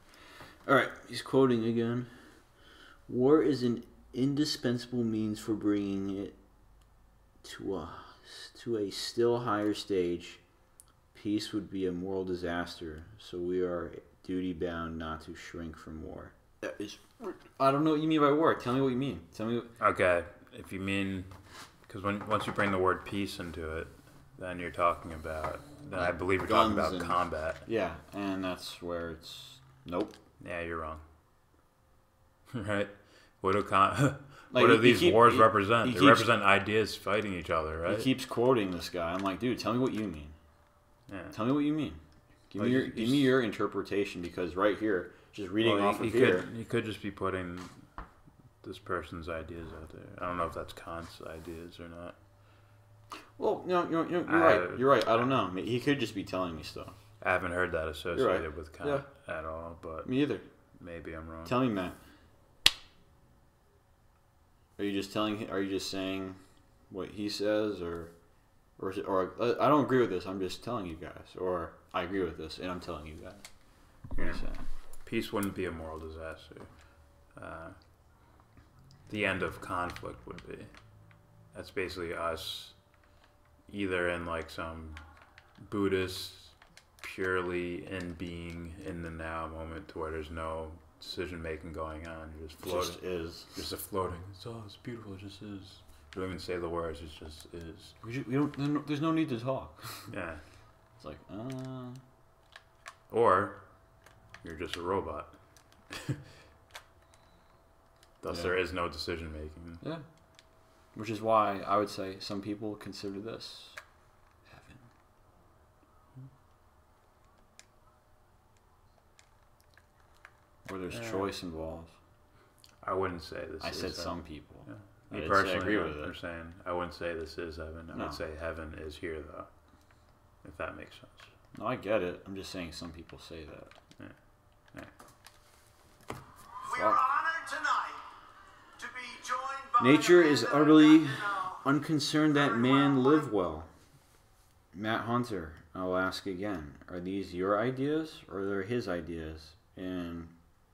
Alright, he's quoting again. War is an indispensable means for bringing it to a still higher stage. Peace would be a moral disaster, so we are duty bound not to shrink from war. I don't know what you mean by war. Tell me what you mean. Okay, if you mean, because once you bring the word peace into it, then you're talking about, then I believe you're talking about combat. Yeah, and that's where it's, nope. Yeah, you're wrong. Right? What do these wars represent? They represent ideas fighting each other, right? He keeps quoting this guy. I'm like, dude, tell me what you mean. Yeah. Tell me what you mean. Give me your interpretation, because right here, just reading off of here. You could just be putting this person's ideas out there. I don't know if that's Kant's ideas or not. Well, no, you're right. You're right. I don't know. He could just be telling me stuff. I haven't heard that associated with Kant at all, but me either. Maybe I'm wrong. Tell me, Matt. Are you just saying what he says, or I don't agree with this. I'm just telling you guys, or I agree with this and I'm telling you guys. What are you saying? Peace wouldn't be a moral disaster. The end of conflict would be. That's basically us, either in like some Buddhist, purely in being in the now moment, to where there's no decision making going on. You're just floating. It just is. Just a floating. It's beautiful. It just is. You don't even say the words. It just is. We don't. There's no need to talk. Yeah. It's like, Or you're just a robot. Thus, there is no decision making. Yeah. Which is why I would say some people consider this heaven. Or there's choice involved. I wouldn't say this. I is said heaven. some people. Yeah. I Me didn't say I personally, agree with I'm it. saying I wouldn't say this is heaven. I would say heaven is here, though. If that makes sense. No, I get it. I'm just saying some people say that. Yeah. We are honored tonight to be joined by Nature is utterly unconcerned that man live well. Matt Hunter, I'll ask again. Are these your ideas or are they his ideas? And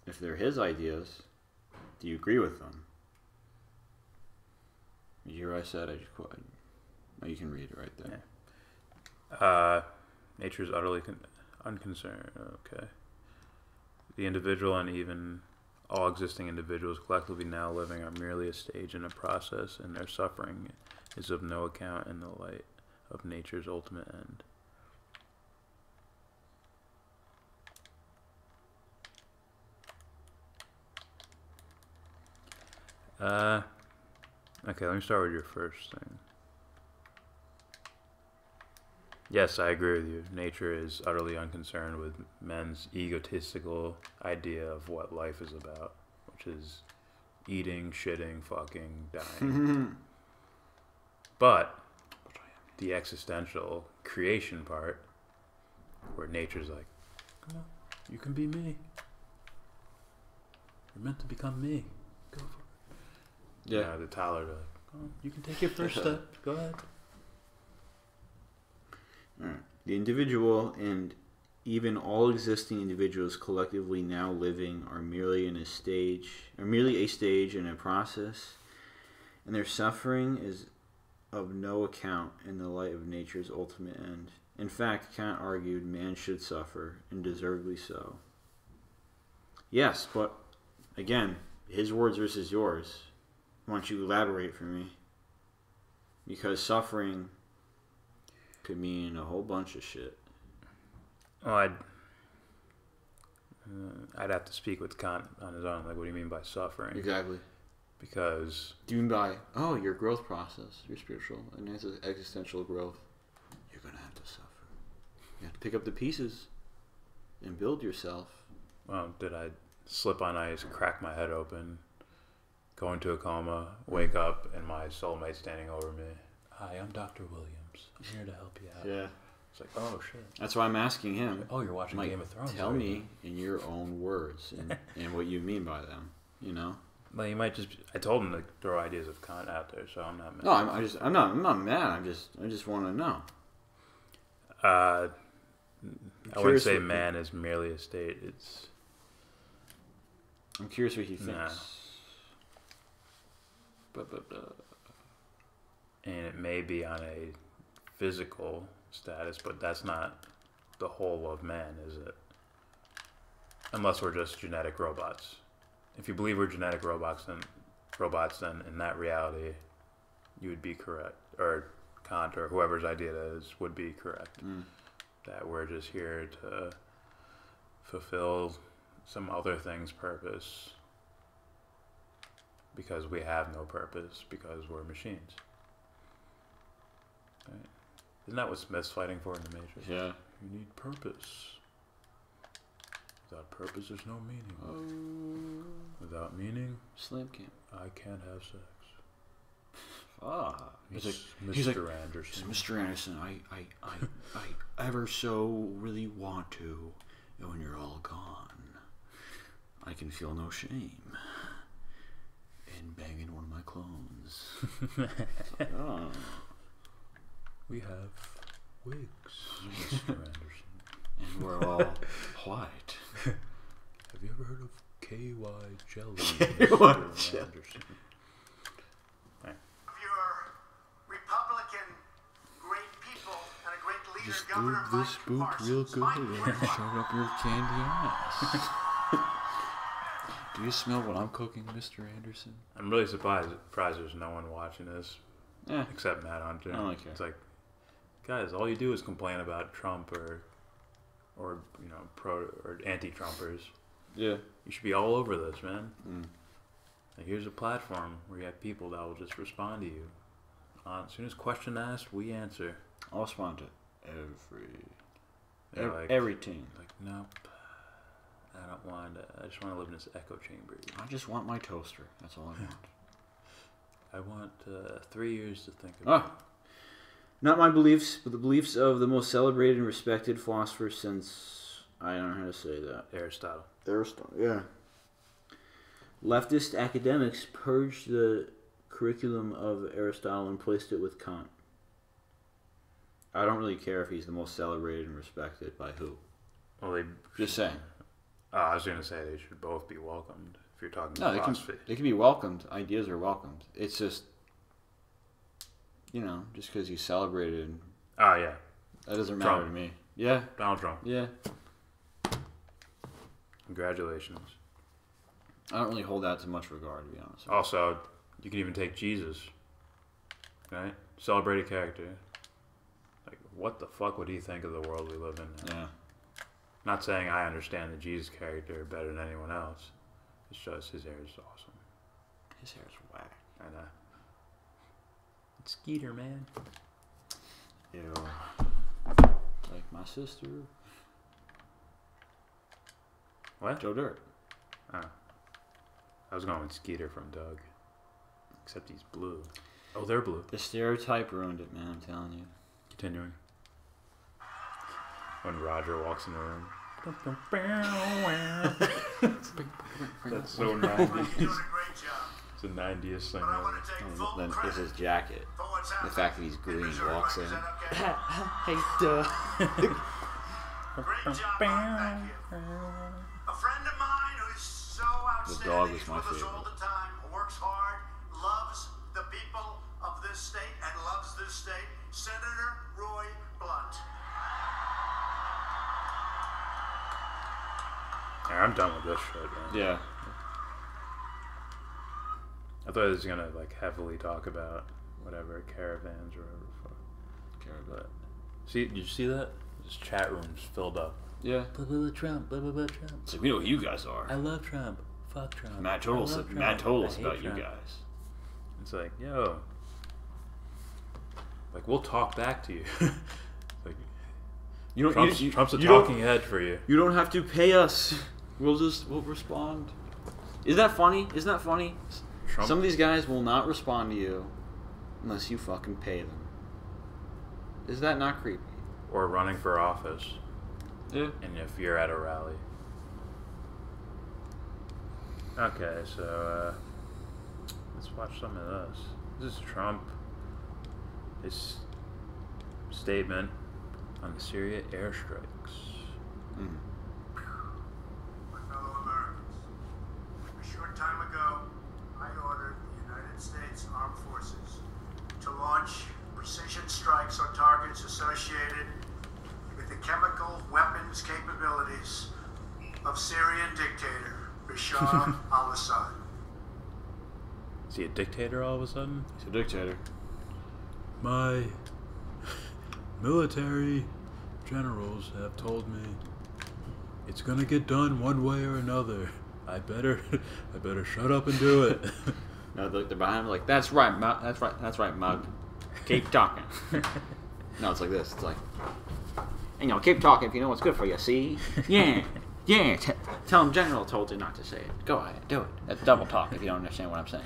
if they're his ideas, do you agree with them? You hear what I said? I just quoted. Oh, you can read it right there. Yeah. Nature is utterly unconcerned. Okay. The individual and even all existing individuals collectively now living are merely a stage in a process, and their suffering is of no account in the light of nature's ultimate end. Okay, let me start with your first thing. Yes, I agree with you. Nature is utterly unconcerned with men's egotistical idea of what life is about, which is eating, shitting, fucking, dying. But the existential creation part, where nature's like, come on, you can be me. You're meant to become me. Go for it. Yeah. You know, the toddler, like, oh, you can take your first step. Go ahead. The individual and even all existing individuals collectively now living are merely a stage in a process, and their suffering is of no account in the light of nature's ultimate end. In fact, Kant argued man should suffer, and deservedly so. Yes, but again, his words versus yours. Why don't you elaborate for me? Because suffering could mean a whole bunch of shit. Oh, I'd have to speak with Kant on his own. Like, what do you mean by suffering? Exactly. Because Do you mean by, your growth process, your spiritual and existential growth? You're going to have to suffer. You have to pick up the pieces and build yourself. well, did I slip on ice, crack my head open, go into a coma, wake up, and my soulmate standing over me? Hi, I'm Dr. Williams. I'm here to help you out. Yeah. It's like, oh shit. That's why I'm asking him. Oh, you're watching Like, Game of Thrones. tell aren't me in your own words and what you mean by them. You know? Well, you might just. I told him to throw ideas of Kant out there, so I'm not mad. No, I'm not mad. I just want to know. I wouldn't curious say what man is merely a state. It's I'm curious what he thinks. Nah. But and it may be on a physical status, but that's not the whole of man, is it? Unless we're just genetic robots. If you believe we're genetic robots, then in that reality, you would be correct, or Kant or whoever's idea it is would be correct. That we're just here to fulfill some other thing's purpose because we have no purpose because we're machines. Right? Isn't that what Smith's fighting for in the Matrix? yeah. You need purpose. Without purpose, there's no meaning. Without meaning, Slam camp. I can't have sex. He's Mr. like, Anderson. Mr. Anderson, I ever so really want to, and when you're all gone, I can feel no shame in banging one of my clones. It's like, oh. We have wigs, Mr. Anderson. And we're all white. Have you ever heard of KY jelly, KY Mr. jelly. Anderson? Your Republican great people and a great leader, Just Governor do this Mike boot Parsons. real good Mike and Parsons. shut up your candy ass. Do you smell what I'm cooking, Mr. Anderson? I'm really surprised there's no one watching this Yeah. except Matt Hunter. I don't care. It's like, guys, all you do is complain about Trump or pro or anti-Trumpers. Yeah. You should be all over this, man. Like, here's a platform where you have people that will just respond to you. As soon as question asked, we answer. I'll respond to They're like, every team. like, nope. I don't want to. I just want to live in this echo chamber. I just want my toaster. That's all I want. I want 3 years to think about. Ah. Not my beliefs, but the beliefs of the most celebrated and respected philosopher since, I don't know how to say that. Aristotle. Aristotle, yeah. Leftist academics purged the curriculum of Aristotle and placed it with Kant. I don't really care if he's the most celebrated and respected by who. Well, they Just saying. I was going to say they should both be welcomed if you're talking No, philosophy. they can be welcomed. Ideas are welcomed. It's just, just because he's celebrated, Oh, yeah. that doesn't matter Trump. to me. Yeah, Donald Trump. yeah. Congratulations. I don't really hold that to much regard, to be honest. Also, you can even take Jesus. Right? Celebrated character. Like, what the fuck would he think of the world we live in now? Yeah. Not saying I understand the Jesus character better than anyone else. It's just his hair is awesome. His hair's whack. I know. It's Skeeter, man. Ew. like my sister. What? Joe Dirt. Oh. I was going with Skeeter from Doug. Except he's blue. Oh, they're blue. The stereotype ruined it, man. I'm telling you. Continuing. When Roger walks in the room. That's so 90s. You're doing a great job. It's a 90s thing. But I want to take full Then is credit his jacket. for what's The happening. fact that he's green Missouri. walks in. Is that okay? Hey, duh. Great job, Mark. Thank you. A friend of mine who's so outstanding. dog is He's my with us favorite. all the time, works hard, loves the people of this state, and loves this state. Senator Roy Blunt. Yeah, I'm done with this shit, man. Yeah. I thought he was gonna like heavily talk about whatever caravans or whatever. But see, did you see that? This chat room's filled up. Yeah. Blah blah blah Trump. Blah blah blah Trump. It's like, we know who you guys are. I love Trump. Fuck Trump. Matt told us I love Trump. Matt told I us hate about you Trump. guys. It's like, yo, like we'll talk back to you. Like You don't. Trump's, you Trump's a you don't- talking head for you. You don't have to pay us. We'll respond. Isn't that funny? Isn't that funny? Trump, Some of these guys will not respond to you unless you fucking pay them. Is that not creepy? or running for office, Yeah. and if you're at a rally. Okay, so let's watch some of this. This is Trump. His statement on the Syria airstrikes. Mm. My fellow Americans, a short time ago, I ordered the United States Armed Forces to launch precision strikes on targets associated with the chemical weapons capabilities of Syrian dictator Bashar al-Assad. Is he a dictator all of a sudden? He's a dictator. My military generals have told me it's gonna get done one way or another. I better shut up and do it. No, they're behind him like, that's right, mug. Keep talking. No, it's like this. It's like, keep talking if you know what's good for you, see? Yeah. Tell him General told you not to say it. Go ahead, do it. That's double talk if you don't understand what I'm saying.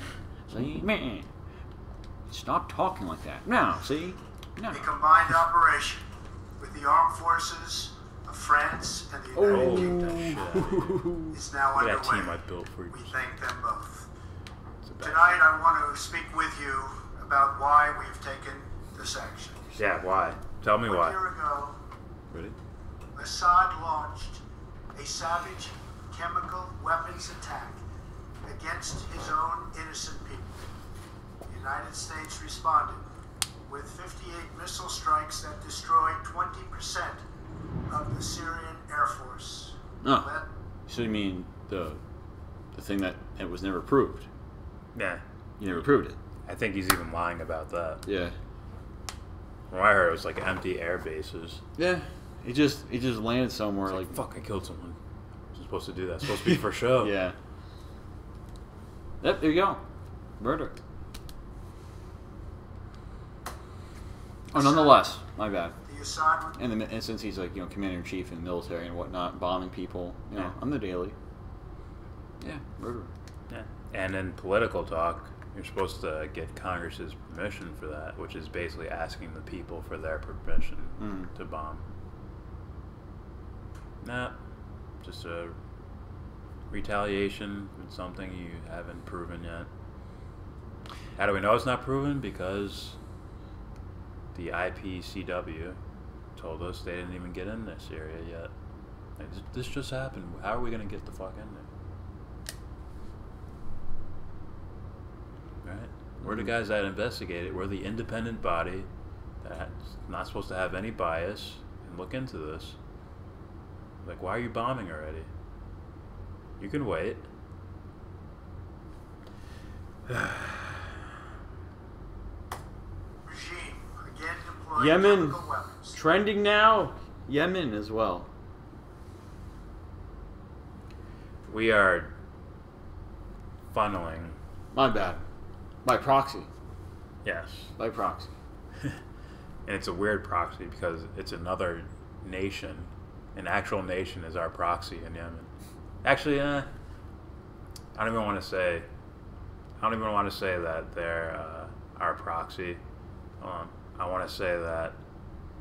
See? Man. Stop talking like that. Now, see? No. A combined operation with the armed forces of France and the United Kingdom is now Look at underway. that team I built for you. We thank them both. It's a bad- Tonight I want to speak with you about why we've taken this action. Yeah, why? Tell me 1 why. year ago, Ready? Assad launched a savage chemical weapons attack against his own innocent people. The United States responded with 58 missile strikes that destroyed 20% of the Syrian Air Force. No. Led So you mean the thing that it was never proved? Yeah, You never proved it. I think he's even lying about that. Yeah. From what I heard, it was like empty air bases. Yeah. He just landed somewhere like Fuck, I killed someone. I wasn't supposed to do that. It's supposed to be for show. Yeah. Yep, there you go. Murder. Oh, nonetheless, my bad. the Assad And since he's like, commander in chief in the military and whatnot, bombing people, Yeah. I'm the daily. Yeah, murder. Yeah. And in political talk, you're supposed to get Congress's permission for that, which is basically asking the people for their permission to bomb. Nah, just a retaliation with something you haven't proven yet. How do we know it's not proven? Because the IPCW told us they didn't even get in this area yet. Like, this just happened. How are we going to get the fuck in there? Right? We're the guys that investigate it. We're the independent body that's not supposed to have any bias and look into this. Like, why are you bombing already? You can wait. regime again deployed Yemen. chemical weapons. Trending now, Yemen as well. We are funneling. My bad. By proxy. Yes. By proxy. And it's a weird proxy because it's another nation, an actual nation, is our proxy in Yemen. Actually, I don't even want to say. I don't even want to say that they're our proxy. I want to say that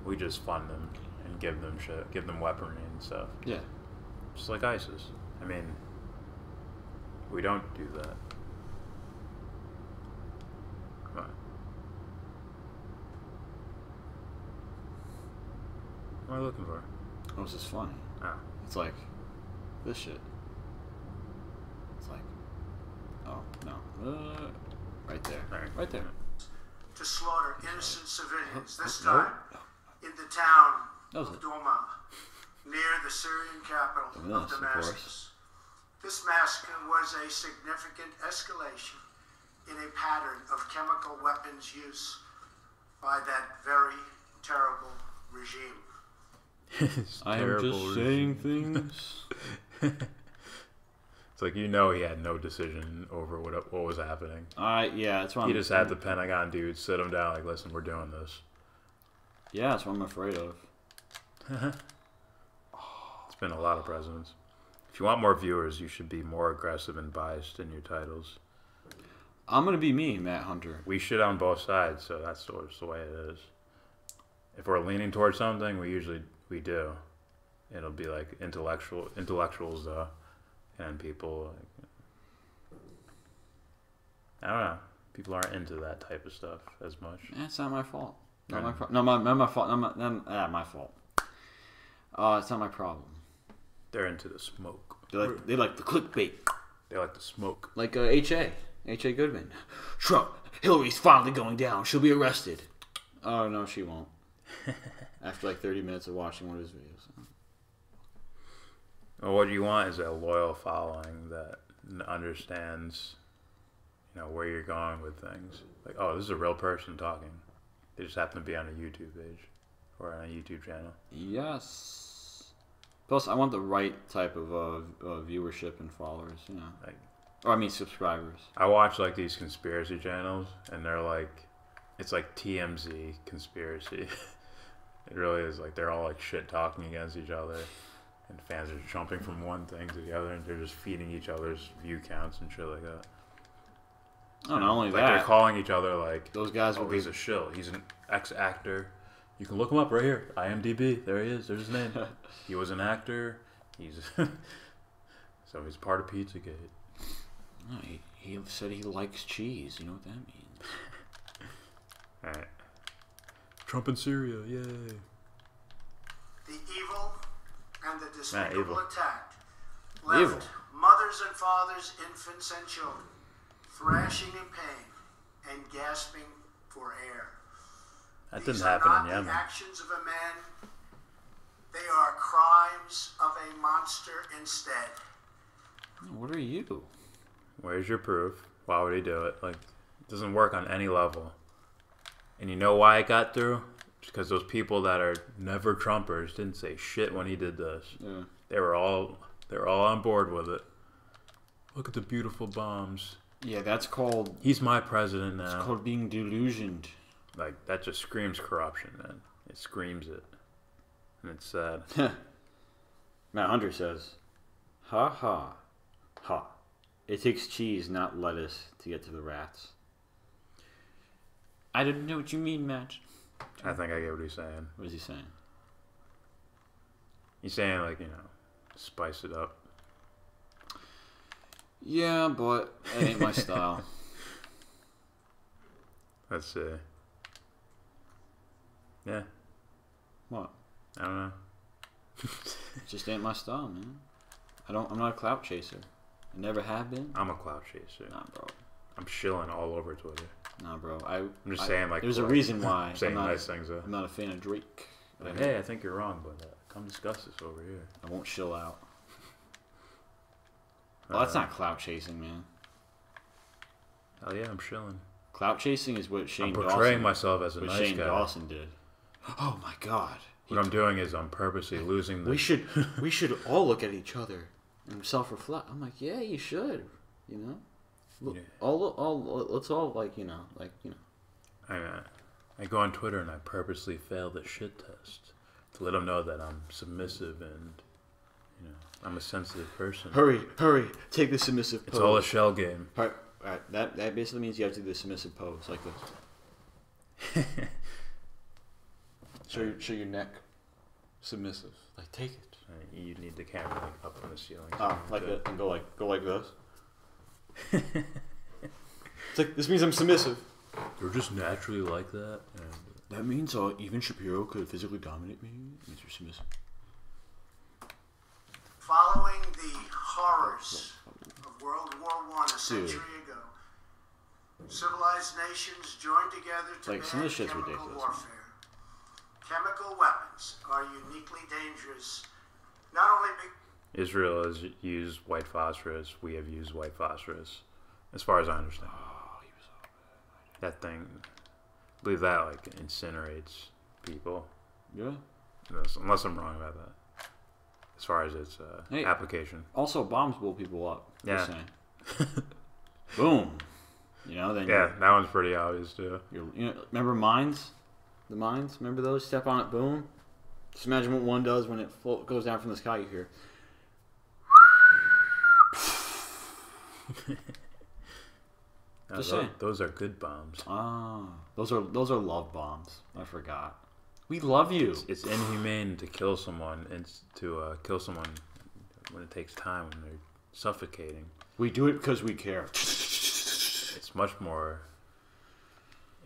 we just fund them and give them shit, give them weaponry and stuff. Yeah. Just like ISIS. I mean, we don't do that. Come on. What am I looking for? Oh, this is funny. Oh. It's like this shit. It's like, oh no, right there, right there. To slaughter innocent civilians, this Nope. time in the town That was of it. Douma, near the Syrian capital of Yes, of Damascus. course. This massacre was a significant escalation in a pattern of chemical weapons use by that very terrible regime. I am just saying things. It's like, you know, he had no decision over what was happening. Yeah, that's what He just had the Pentagon dude sit him down, like, listen, we're doing this. Yeah, that's what I'm afraid of. It's been a lot of presidents. If you want more viewers, you should be more aggressive and biased in your titles. I'm gonna be me, Matt Hunter. We shit on both sides, so that's just the way it is. If we're leaning towards something, we do. It'll be like intellectuals though, and people. I don't know. People aren't into that type of stuff as much. It's not my fault. Not Right. my fault. No, my fault. My fault. It's not my problem. They're into the smoke. They like the clickbait. They like the smoke. Like H.A. Goodman. Trump, Hillary's finally going down. She'll be arrested. Oh, no, she won't. After like 30 minutes of watching one of his videos. Well, what you want is a loyal following that understands, where you're going with things. Like, oh, this is a real person talking. They just happen to be on a YouTube page or on a YouTube channel. Yes. Plus, I want the right type of viewership and followers, Like, or I mean subscribers. I watch like these conspiracy channels, and they're like, it's like TMZ conspiracy. It really is like they're all like shit talking against each other, and fans are jumping from one thing to the other, and they're just feeding each other's view counts and shit like that. Oh, not only Like that, they're calling each other like, those guys oh, will he's a shill. He's an ex-actor. You can look him up right here. IMDb. There he is. There's his name. He was an actor. He's so he's part of Pizzagate. No, he said he likes cheese. You know what that means? All right. Trump in Syria. Yay. The evil and the despicable evil. attack left Evil. mothers and fathers, infants and children thrashing in pain and gasping for air. That These didn't are happen not in Yemen. the actions of a man. They are crimes of a monster instead. What are you? Where's your proof? Why would he do it? Like, it doesn't work on any level. And you know why it got through? Just because those people that are never Trumpers didn't say shit when he did this. Yeah. They were all on board with it. Look at the beautiful bombs. Yeah, that's called. He's my president now. It's called being delusioned. Like, that just screams corruption, man. It screams it. And it's sad. Matt Hunter says, "Ha ha, ha. It takes cheese, not lettuce, to get to the rats." I didn't know what you mean, Matt. I think I get what he's saying. What is he saying? He's saying, like, spice it up. Yeah, but it ain't my style. Let's see. Yeah, What? I don't know. It just ain't my style, man. I'm not a clout chaser. I never have been. I'm a clout chaser. Nah, bro. I'm shilling all over Twitter. Nah, bro. I'm just saying, like, there's a like, reason why I'm saying I'm not, nice things, though. I'm not a fan of Drake. Like, hey, I think you're wrong, but come discuss this over here. I won't chill out. Well, that's not clout chasing, man. Hell yeah, I'm shilling. Clout chasing is what Shane I'm portraying Dawson, myself as a what nice Shane guy. Dawson did. Oh my God. What I'm doing is I'm purposely losing the... We should all look at each other and self-reflect. I'm like, yeah, you should. Look, Yeah. let's all I go on Twitter and I purposely fail the shit test To let them know that I'm submissive and, you know, I'm a sensitive person. Hurry, take the submissive pose. It's all a shell game. All right. That basically means you have to do the submissive pose, like this. show your neck. Submissive. Like, take it. You need the camera like up on the ceiling. Oh, like that, and go like this. It's like, this means I'm submissive. You're just naturally like that. And That means even Shapiro could physically dominate me. It means you're submissive. Following the horrors of World War I a century ago, civilized nations joined together to Like, some of ban this shit's chemical ridiculous. warfare. Chemical weapons are uniquely dangerous, not only Israel has used white phosphorus. We have used white phosphorus, as far as I understand. That thing, I believe that like incinerates people. Yeah. Unless I'm wrong about that. As far as its application. Also, bombs blow people up. Yeah. Just saying. Boom. You know, then Yeah, that one's pretty obvious too. you know, remember mines? The mines? Remember those? Step on it, boom. Just imagine what one does when it goes down from the sky. You hear. Just saying. Those are good bombs. Ah, those are love bombs. I forgot. We love you. It's inhumane to kill someone and to kill someone when it takes time, when they're suffocating. We do it because we care. It's much more.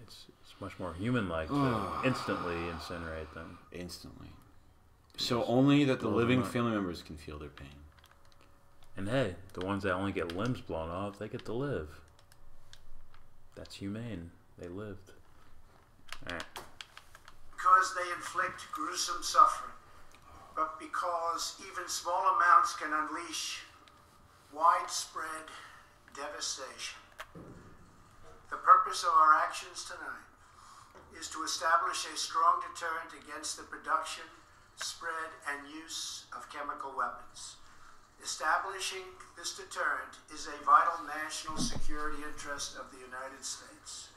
It's much more human-like to instantly incinerate them. Instantly. So only that the blow living them up. family members can feel their pain. And hey, the ones that only get limbs blown off, they get to live. That's humane. They lived. Alright. because they inflict gruesome suffering, but because even small amounts can unleash widespread devastation. The purpose of our actions tonight is to establish a strong deterrent against the production, spread, and use of chemical weapons. Establishing this deterrent is a vital national security interest of the United States.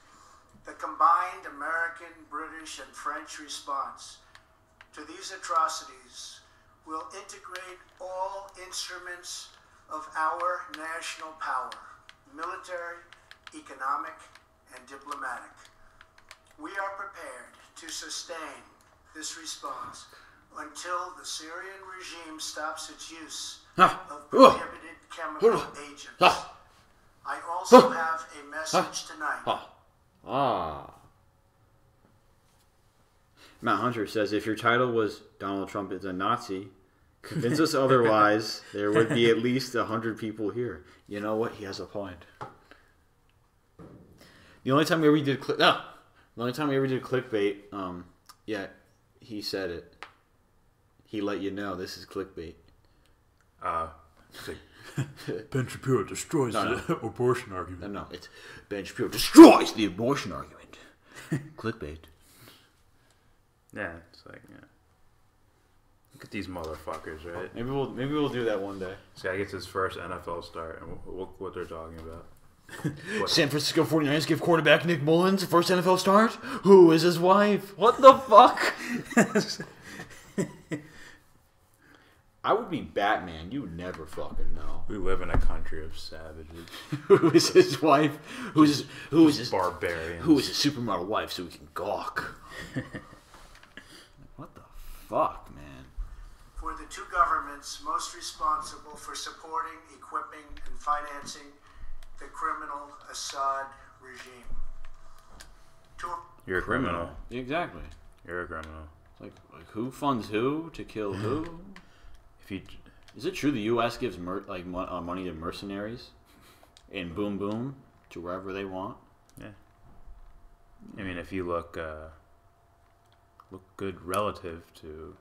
The combined American, British, and French response to these atrocities will integrate all instruments of our national power, military, economic, and diplomatic. We are prepared to sustain this response until the Syrian regime stops its use of prohibited chemical agents. I also have a message tonight. Matt Hunter says, if your title was Donald Trump is a Nazi, convince us otherwise, there would be at least 100 people here. You know what? He has a point. The only time we ever did clickbait, yeah, he said it. He let you know this is clickbait. Ben Shapiro destroys the abortion argument. No, it's Ben Shapiro destroys the abortion argument. Clickbait. Yeah, it's like, yeah. Look at these motherfuckers, right? Maybe we'll do that one day. This guy gets his first NFL start, and look what they're talking about. San Francisco 49ers give quarterback Nick Mullins first NFL start? Who is his wife? What the fuck? I would be Batman. You would never fucking know. We live in a country of savages. Who is his wife? Who is his barbarians? Who is his supermodel wife so we can gawk? What the fuck, man? For the two governments most responsible for supporting, equipping, and financing the criminal Assad regime. You're a criminal. Exactly. You're a criminal. Like who funds who to kill who? Is it true the U.S. gives money to mercenaries and boom boom to wherever they want? Yeah. I mean, if you look good relative to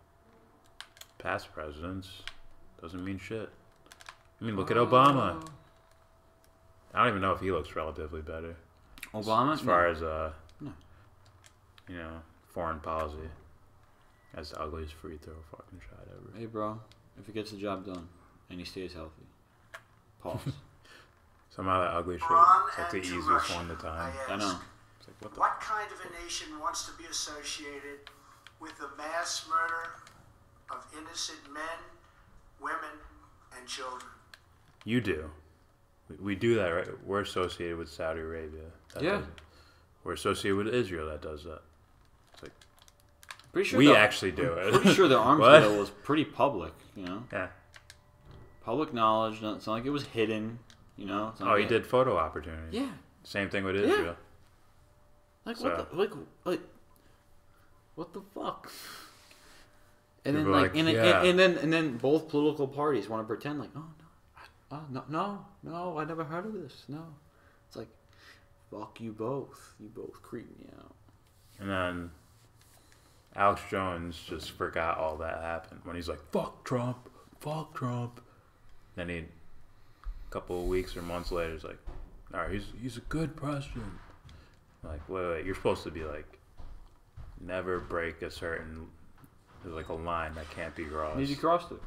past presidents, doesn't mean shit. I mean, look at Obama. I don't even know if he looks relatively better. Obama? As far as you know, foreign policy. That's the ugliest free throw fucking shot ever. Hey, bro. If he gets the job done and he stays healthy. Pause. Somehow that ugly shit Iran is like the and to easiest Russia, one to time. I know. It's like, what the What kind of a nation wants to be associated with the mass murder of innocent men, women, and children. You do. We do that, right? We're associated with Saudi Arabia. That Yeah. does it. We're associated with Israel that does that. It's like Pretty sure we actually do it. Pretty sure the arms What? deal was pretty public, you know? Yeah. Public knowledge. It's not like it was hidden, you know? It's not Oh, he like- did photo opportunities. Yeah. Same thing with Israel. Like, So- what the, like, what the fuck? And then, People are like, like, and, yeah. and then both political parties want to pretend like, no, I never heard of this. No. It's like, fuck you both. You both creep me out. And then Alex Jones just forgot all that happened when he's like, fuck Trump. Then a couple of weeks or months later, he's like, all right, he's a good president. Like, wait, you're supposed to be like, never break a certain, there's like a line that can't be crossed. You crossed it.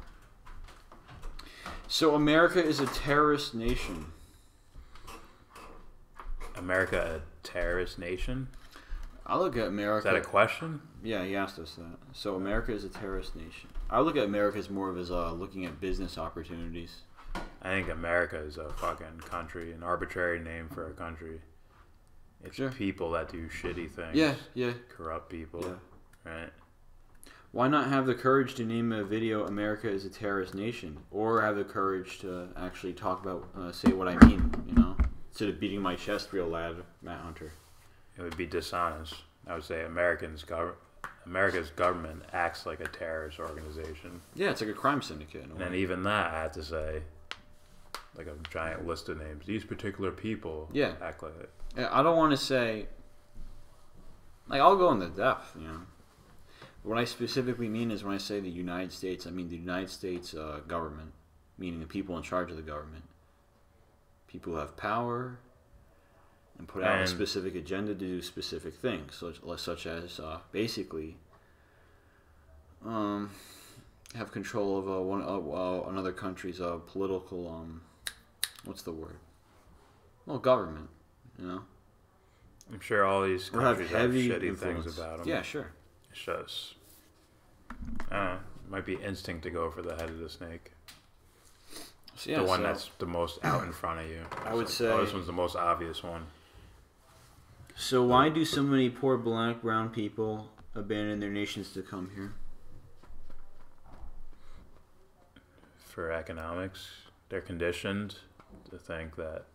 So America is a terrorist nation. America a terrorist nation? I look at America. Is that a question? Yeah, he asked us that. So America is a terrorist nation. I look at America as more of as looking at business opportunities. I think America is a fucking country, an arbitrary name for a country. It's Sure. people that do shitty things. Yeah. Corrupt people. Yeah. Right? Why not have the courage to name a video "America is a terrorist nation," or have the courage to actually talk about, say what I mean? You know, instead of beating my chest real loud, Matt Hunter. It would be dishonest. I would say America's government acts like a terrorist organization. Yeah, it's like a crime syndicate. In a And then way. even that, I had to say, like a giant list of names. These particular people act like it. I don't want to say, like, I'll go into depth, you know. What I specifically mean is when I say the United States, I mean the United States government, meaning the people in charge of the government. People who have power and put out a specific agenda to do specific things, such as basically have control of another country's political, what's the word? Well, government, you know. I'm sure all these Or have countries have heavy shitty influence. things about them. Yeah, sure. It's just, I don't know, it might be instinct to go for the head of the snake. So, yeah, The one so that's the most out in front of you. I would It's say- oh, this one's the most obvious one. So why do so many poor black, brown people abandon their nations to come here? For economics, they're conditioned to think that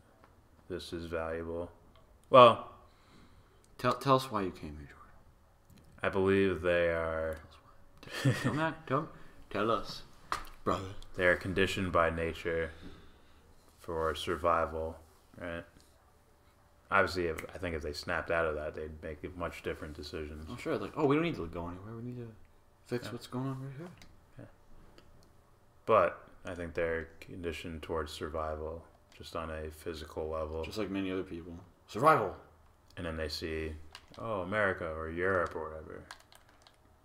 this is valuable. Well, Tell us why you came here, I believe they are Jordan. Tell us, brother. they are conditioned by nature for survival, right? Obviously, I think if they snapped out of that, they'd make much different decisions. I'm sure, like, we don't need to go anywhere. We need to fix what's going on right here. But I think they're conditioned towards survival, just on a physical level. Just like many other people. Survival. And then they see, oh, America or Europe or whatever.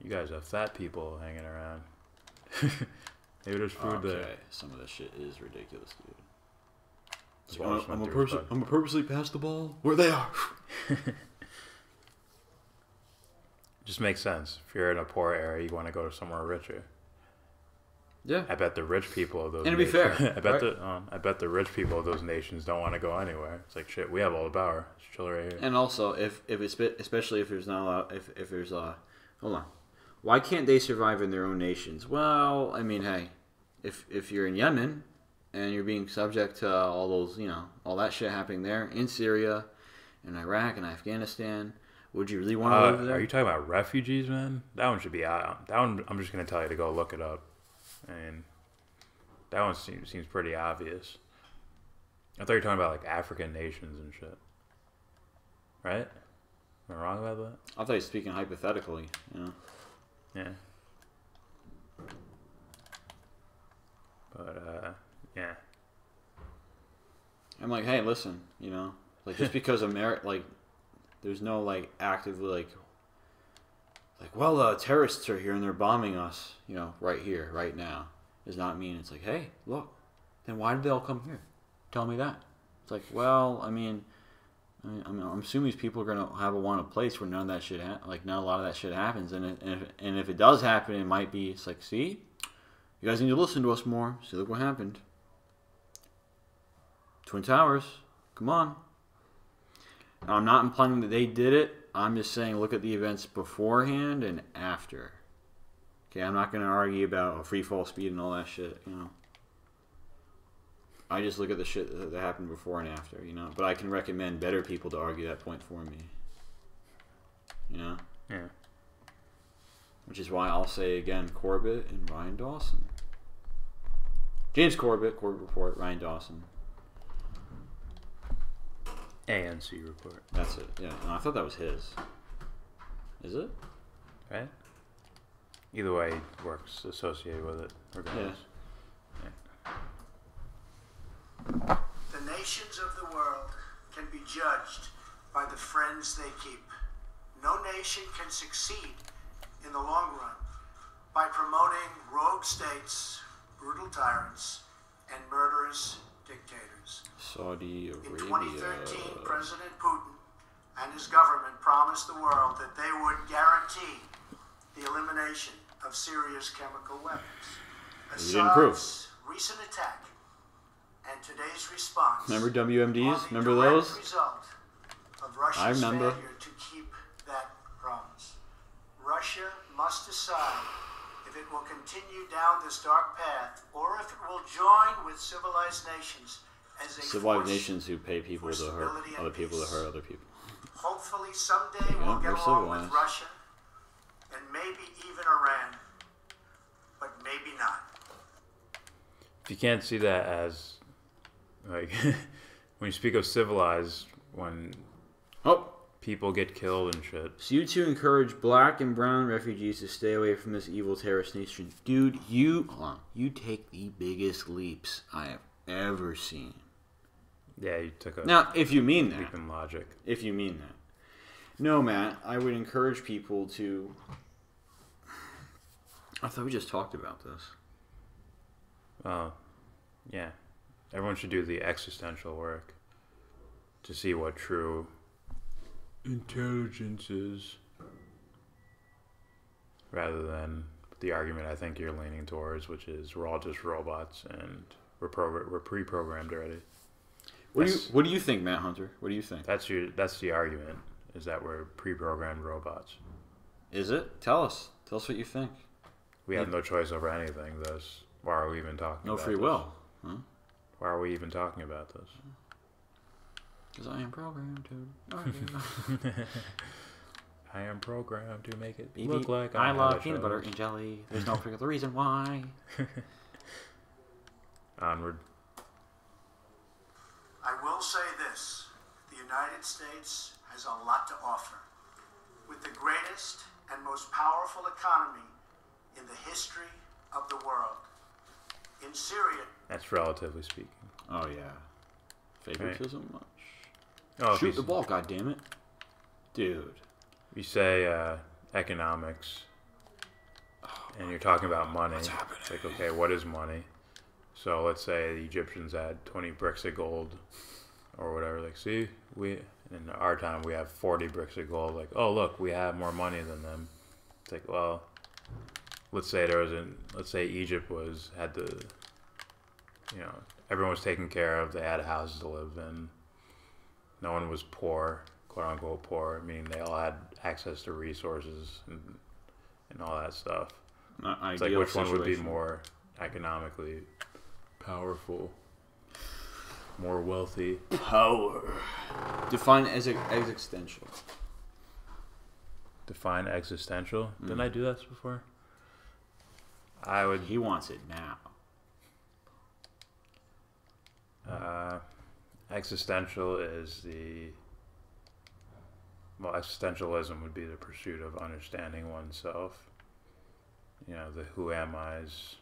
You guys have fat people hanging around. Maybe there's food there. Some of that shit is ridiculous, dude. So I'm gonna purposely pass the ball where they are. Just makes sense. If you're in a poor area, you want to go to somewhere richer. Yeah. I bet the rich people of those. And to be fair, I bet the rich people of those nations don't want to go anywhere. It's like shit. We have all the power. Let's chill right here. And also, if it's especially if there's not a lot, if there's hold on, why can't they survive in their own nations? Well, I mean, hey, if you're in Yemen and you're being subject to all those, you know, all that shit happening there in Syria, in Iraq, and Afghanistan, would you really want to live there? Are you talking about refugees, man? That one should be out. That one, I'm just gonna tell you to go look it up. And that one seems pretty obvious. I thought you were talking about like African nations and shit. Right? Am I wrong about that? I thought you were speaking hypothetically, you know. Yeah. But yeah. I'm like, hey, listen, you know, like just because America, like, there's no like actively well, terrorists are here and they're bombing us, you know, right here, right now, does not mean it's like, hey, look, then why did they all come here? Tell me that. It's like, well, I mean, I'm assuming these people are gonna want a place where none of that shit not a lot of that shit happens, and if it does happen, it might be it's like, see, you guys need to listen to us more. See, look what happened. Twin Towers, come on. Now, I'm not implying that they did it. I'm just saying look at the events beforehand and after. Okay, I'm not gonna argue about free fall speed and all that shit. I just look at the shit that happened before and after, But I can recommend better people to argue that point for me. Yeah. Which is why I'll say again, Corbett and Ryan Dawson. James Corbett Report, Ryan Dawson. ANC Report. That's it. Yeah, no, I thought that was his. Is it? Right? Either way, he works associated with it, regardless. The nations of the world can be judged by the friends they keep. No nation can succeed in the long run by promoting rogue states, brutal tyrants, and murderous dictators. Saudi In Arabia. 2013, President Putin and his government promised the world that they would guarantee the elimination of Syria's chemical weapons. He didn't prove. Assad's recent attack and today's response. Remember WMDs? are the Remember direct those? result of Russia's I remember. failure to keep that promise. Russia must decide if it will continue down this dark path or if it will join with civilized nations as a Civilized force nations who pay people for to hurt stability and other people to peace. hurt other people. Hopefully someday Yeah, we'll get we're along with civilized. Russia and maybe even Iran, but maybe not. If you can't see that as, like, when you speak of civilized, when Oh, people get killed and shit. so you two encourage black and brown refugees to stay away from this evil terrorist nation. Dude, you take the biggest leaps I have ever seen. Yeah, you took a Now, if you mean leap that. in logic. If you mean that. No, Matt, I would encourage people to... I thought we just talked about this. Yeah. Everyone should do the existential work to see what true intelligence is, rather than the argument I think you're leaning towards, which is we're all just robots and we're pre-programmed already. What do you think, Matt Hunter? What do you think? That's the argument, is that we're pre-programmed robots. Is it? Tell us. Tell us what you think. We have no choice over anything, thus why are we even talking No about free this? will. Huh? Why are we even talking about this? Because I am programmed to argue. I am programmed to make it Baby, look like I have love a peanut butter choice. and jelly. There's no particular reason why. Onward. I will say this, the United States has a lot to offer. With the greatest and most powerful economy in the history of the world. In Syria, That's relatively speaking. Oh, yeah. Favoritism much? Oh, if Shoot you, the ball, goddammit. Dude. you say economics, and you're talking about money. What's happening? It's like, okay, what is money? So let's say the Egyptians had 20 bricks of gold, or whatever. Like, see, in our time we have 40 bricks of gold. Like, oh look, we have more money than them. It's like, well, let's say Egypt had the, everyone was taken care of. They had houses to live in. No one was poor, quote unquote poor, meaning they all had access to resources and all that stuff. It's like, which one would be more economically powerful, more wealthy? Power. Define as existential. Define existential. Didn't I do this before? He wants it now. Existential is existentialism would be the pursuit of understanding oneself. The who am I's,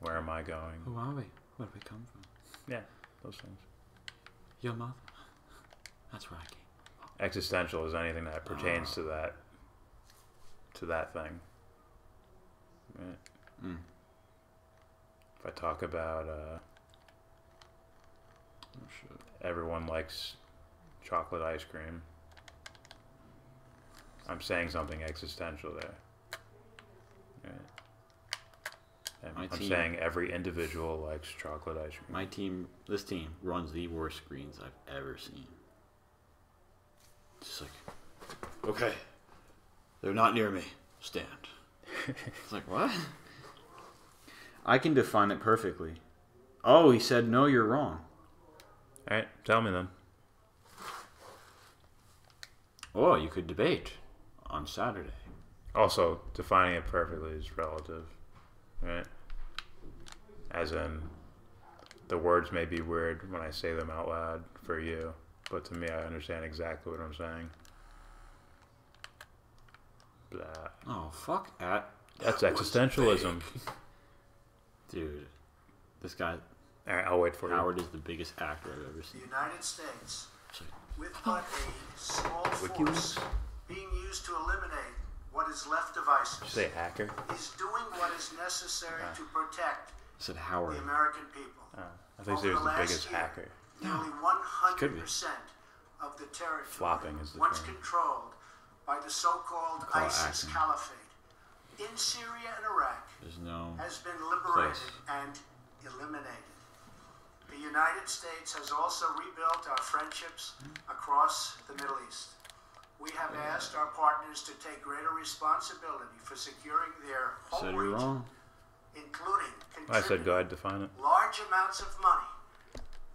where am I going? Who are we? Where do we come from? Yeah, those things. Your mother? That's where I came. Existential is anything that pertains to that thing. Right. If I talk about everyone likes chocolate ice cream. I'm saying something existential there. Right. And I'm saying every individual likes chocolate ice cream. This team runs the worst screens I've ever seen. Just like, okay, they're not near me. Stand. It's like, what? I can define it perfectly. Oh, he said, no, you're wrong. All right, tell me then. Oh, you could debate on Saturday. Also, defining it perfectly is relative, right? As in, the words may be weird when I say them out loud for you, but to me, I understand exactly what I'm saying. Blah. Oh, fuck that. That's existentialism. Dude, this guy, All right, I'll wait for Howard, is the biggest actor I've ever The seen. United States, with but a small force being used to eliminate what is left of ISIS, Did you say hacker? is doing what is necessary to protect I said Howard. the American people. I think he was the biggest hacker. Nearly could be. 100% of the territory Flopping is the once term. controlled by the so-called Call it ISIS acting. caliphate in Syria and Iraq There's no has been liberated place. and eliminated. The United States has also rebuilt our friendships across the Middle East. We have asked our partners to take greater responsibility for securing their whole Said you're region, wrong. including I said go contributing ahead, define it. large amounts of money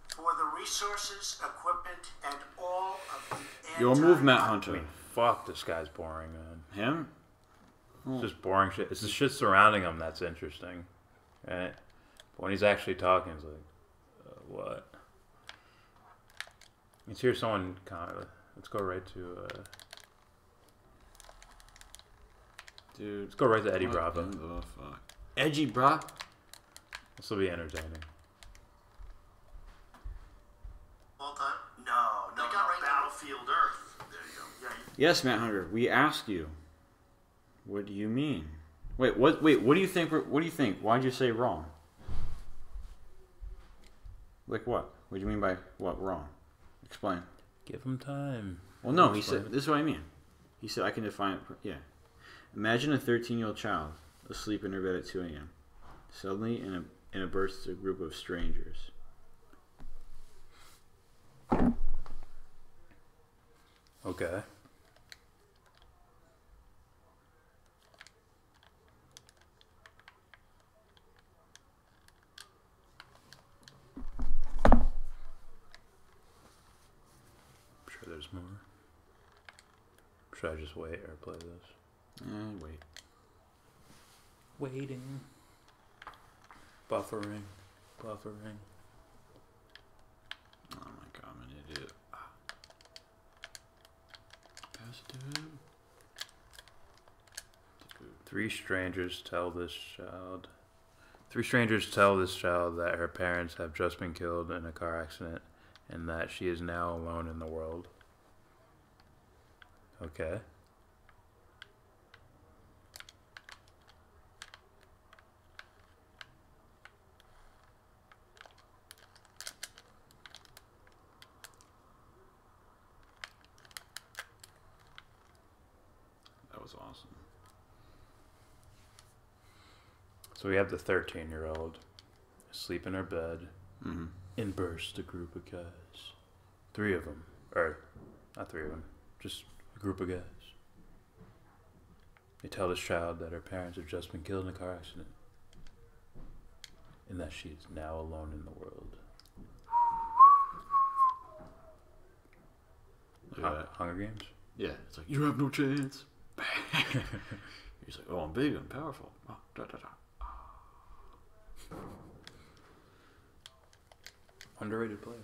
for the resources, equipment, and all of the Your move, Matt I Hunter. mean, fuck, this guy's boring, man. Him? It's just boring shit. It's the shit surrounding him that's interesting, right? But when he's actually talking, it's like, what? Let's hear someone comment. Let's go right to, Dude. let's go right to Eddie what Bravo. the fuck? Edgy, brah. This will be entertaining. All time? No, They got right to Battlefield Earth. There you go. Yeah, Yes, Matt Hunter. We asked you. What do you mean? Wait, what? Wait, what do you think? What do you think? Why'd you say wrong? Like what? What do you mean by what wrong? Explain. Give him time. Well, no, he said. This is what I mean. He said I can define it. Yeah. Imagine a 13-year-old child asleep in her bed at 2 a.m. Suddenly, in a burst, a group of strangers. Okay. I'm sure there's more. Should I just wait or play this? Wait. Waiting. Buffering. Buffering. Oh my god, I'm an idiot. Pass it to him. Three strangers tell this child that her parents have just been killed in a car accident and that she is now alone in the world. Okay. That was awesome. So we have the 13-year-old asleep in her bed. Mm-hmm. In burst a group of guys. 3 of them. Or, not 3 of them. Just a group of guys. They tell this child that her parents have just been killed in a car accident. And that she is now alone in the world. Look at that. Hunger Games? Yeah, it's like, you have no chance. He's like, oh, I'm big and powerful. Oh, da, da, da. Underrated player.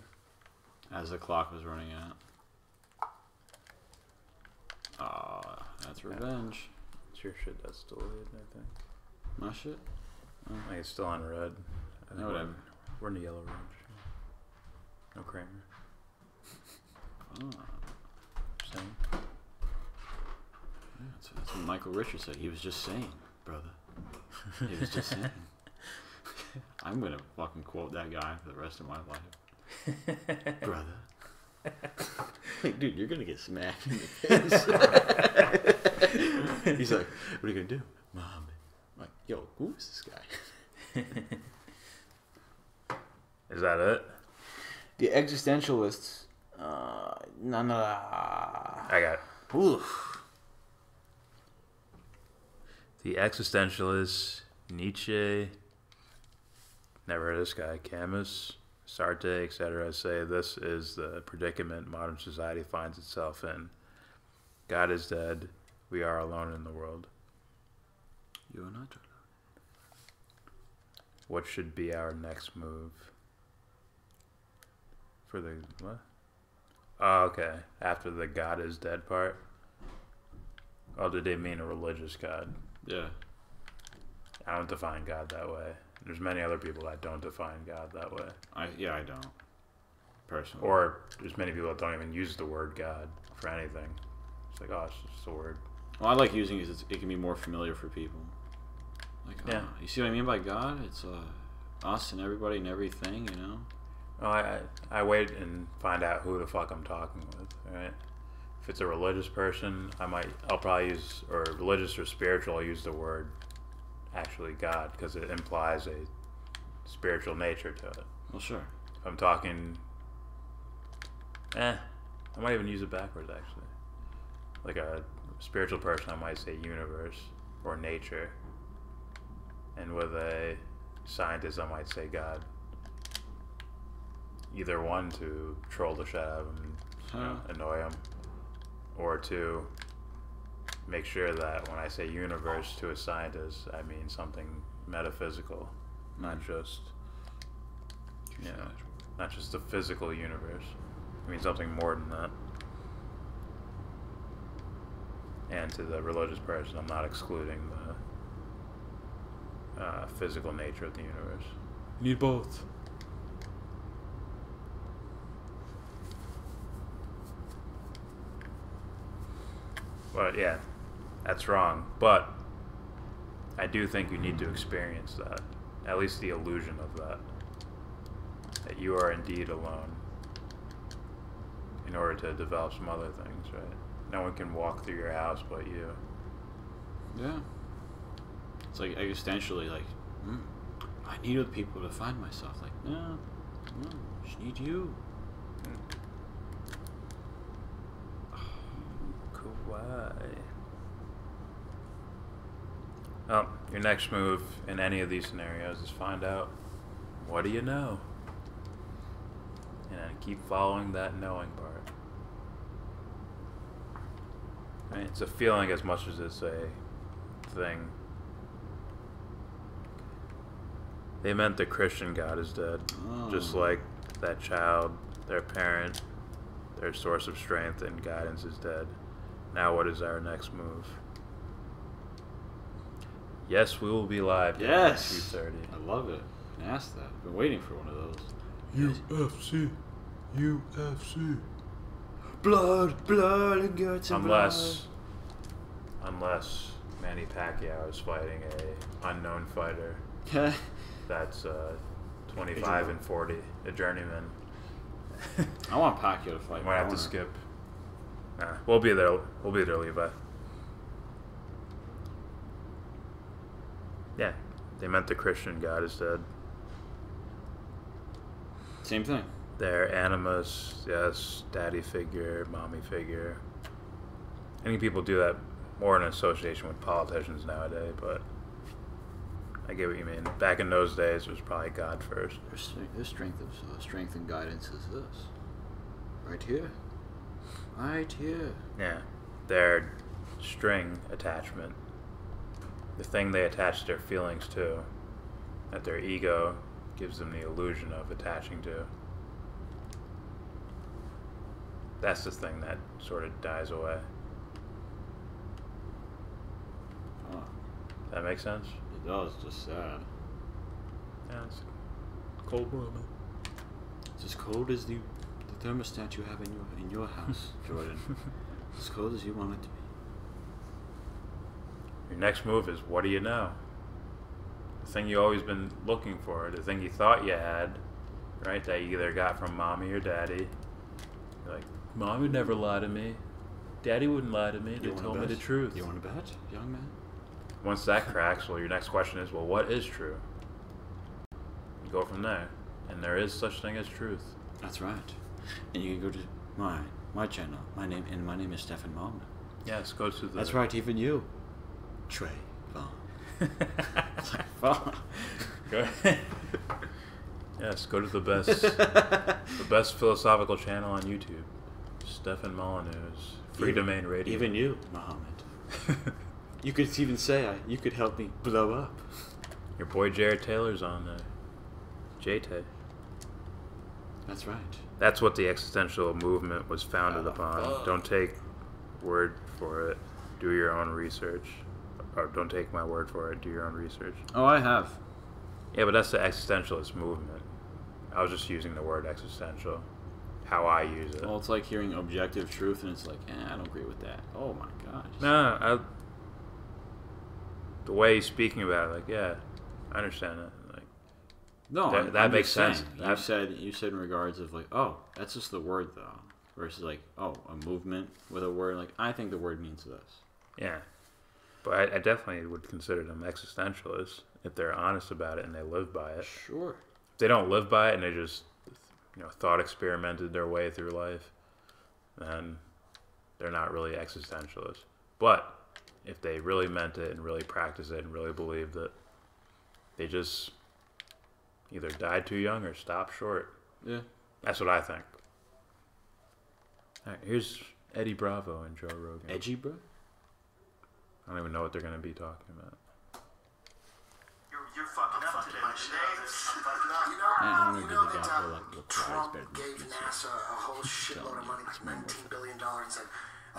As the clock was running out. Ah, that's revenge. It's your shit that's delayed, I think. My shit? I think it's still on red. I think Whatever. We're in the yellow range. No Kramer. Oh. Same. Yeah, that's what Michael Richards said. He was just saying, brother. He was just saying. I'm gonna fucking quote that guy for the rest of my life. Brother. Like, dude, you're gonna get smacked in the face. He's like, what are you gonna do, Mom? I'm like, yo, who is this guy? Is that it? The existentialists. No. I got it. Oof. The existentialists, Nietzsche, never heard of this guy, Camus, Sartre, etc. say this is the predicament modern society finds itself in. God is dead. We are alone in the world. You are not. What should be our next move? For the what? Oh, okay. After the God is dead part. Oh, did they mean a religious God? Yeah. I don't define God that way. There's many other people that don't define God that way. I don't. Personally. Or there's many people that don't even use the word God for anything. It's like, oh, it's just a word. Well, I like using it because it can be more familiar for people. Like, Yeah. you see what I mean by God? It's us and everybody and everything, you know? Oh, I wait and find out who the fuck I'm talking with, right? If it's a religious person, I'll probably use, or religious or spiritual, I'll use the word actually God because it implies a spiritual nature to it. Well, sure. If I'm talking, I might even use it backwards actually. Like a spiritual person, I might say universe or nature. And with a scientist, I might say God. Either one to troll the shit out of him and annoy him, or two, make sure that when I say universe to a scientist, I mean something metaphysical, not just not just the physical universe. I mean something more than that. And to the religious person, I'm not excluding the physical nature of the universe. You need both. But yeah, that's wrong. But I do think you need to experience that. At least the illusion of that. That you are indeed alone. In order to develop some other things, right? No one can walk through your house but you. Yeah. It's like existentially, like, I need other people to find myself. Like, no, I just need you. Why? Well, your next move in any of these scenarios is find out what do you know, and keep following that knowing part. Right? It's a feeling as much as it's a thing. They meant the Christian God is dead, just like that child, their parent, their source of strength and guidance is dead. Now what is our next move? Yes, we will be live. Yes. 2:30. I love it. I asked that. I've been waiting for one of those. UFC. Blood and guts and Unless Manny Pacquiao is fighting a unknown fighter blood. that's 25 and 40, a journeyman. I want Pacquiao to fight. Might have to skip. Nah, we'll be there. We'll be there, Levi. Yeah, they meant the Christian God is dead. Same thing. Their animus, yes, daddy figure, mommy figure. I think people do that more in association with politicians nowadays, but I get what you mean. Back in those days, it was probably God first. Their strength and guidance is this. Right here. Right here. Yeah, their string attachment, the thing they attach their feelings to, that their ego gives them the illusion of attaching to. That's the thing that sort of dies away. Oh, That makes sense? it does. Just sad. Yeah, it's a cold world, man. It's as cold as the thermostat you have in your house, Jordan. As cold as you want it to be. Your next move is, what do you know? The thing you always been looking for, the thing you thought you had, right? That you either got from mommy or daddy, Like, Mom would never lie to me. Daddy wouldn't lie to me. They told me the truth. You want to bet, young man? Once that cracks, well, your next question is, well, what is true? You go from there. And there is such thing as truth. That's right. And you can go to my channel. My name is Stefan Malman. Yes, go to the... That's right, even you. Trey Vaughn. Go ahead. Yes, go to the best philosophical channel on YouTube. Stefan Molyneux's Free Domain Radio. Even you, Muhammad. You could even say you could help me blow up. Your boy Jared Taylor's on JT. That's right. That's what the existential movement was founded upon. Don't take word for it. Do your own research. Or don't take my word for it. Do your own research. Oh, I have. Yeah, but that's the existentialist movement. I was just using the word existential. How I use it. Well, it's like hearing objective truth, and it's like, I don't agree with that. Oh my gosh. No, the way he's speaking about it, like, yeah, I understand that. Like, no, that I'm makes just sense. saying, you said in regards of like, oh, that's just the word though, versus like, oh, a movement with a word. Like, I think the word means this. Yeah, but I definitely would consider them existentialists if they're honest about it and they live by it. Sure. If they don't live by it and they just, thought experimented their way through life, then they're not really existentialists. But if they really meant it and really practiced it and really believed it, they just either died too young or stopped short. Yeah. That's what I think. All right, here's Eddie Bravo and Joe Rogan. Edgy, bro? I don't even know what they're going to be talking about. You're fucking up today. I'm fucking up. Trump gave NASA a whole shitload of money, like $19 billion, and said,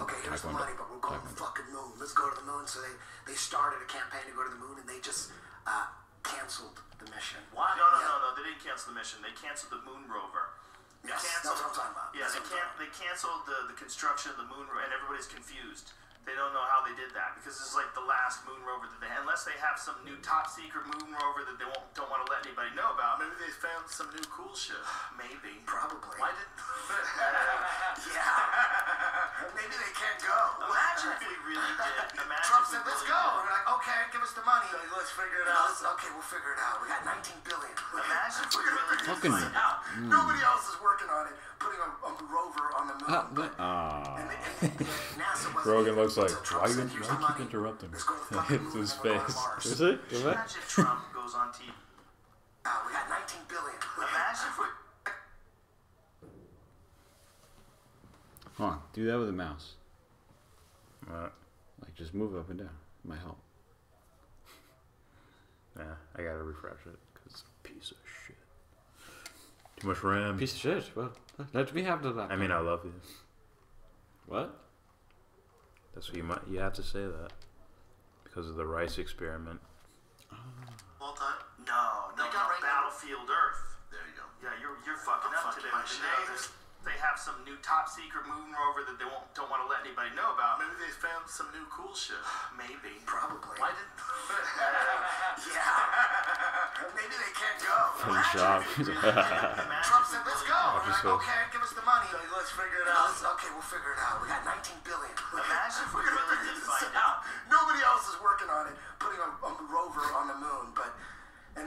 okay, here's the money, but we're going to the fucking moon. Let's go to the moon. So they started a campaign to go to the moon, and they just canceled the mission. Why? No. They didn't cancel the mission. They canceled the moon rover. Yes, that's what I'm talking about. Yeah, they canceled the construction of the moon rover, and everybody's confused. They don't know how they did that because this is like the last moon rover that they had. Unless they have some new top secret moon rover that they don't want to let anybody know about. Maybe they found some new cool shit. Maybe. Probably. Why didn't? Yeah. Maybe they can't go. Imagine if we really did. Imagine Trump if we said, let's really go. did. And we're like, okay, give us the money. Let's figure it out. Okay, we'll figure it out. We got $19 billion. Imagine if we really did. Fucking. find out. Nobody else is working on it, putting a rover on the moon. And NASA wasn't Rogan looks like, until Trump why said, you "Here's the keep money. interrupting me?" Let's go to the fucking It's moon his and we're going to face. Mars." Is it? Go back. Imagine if Trump goes on TV. We got $19 billion. Imagine if we. Come on, do that with a mouse. What? Like, just move up and down. It might help. Yeah, I gotta refresh it because it's a piece of shit. Too much RAM. Piece of shit. Well, let me have the laptop. I mean, I love you. What? That's what you have to say that because of the rice experiment. All time? No, Battlefield Earth. There you go. Yeah, you're fucking up today. They have some new top secret moon rover that they don't want to let anybody know about. Maybe they found some new cool shit. Maybe. Probably. Why didn't? Yeah. Maybe they can't go. Fun job. Trump said, let's go. And we're like, Episode. okay, give us the money. Let's figure it out. Okay, we'll figure it out. We got $19 billion. Imagine if we really did find out. Nobody else is working on it, putting a rover on the moon, but the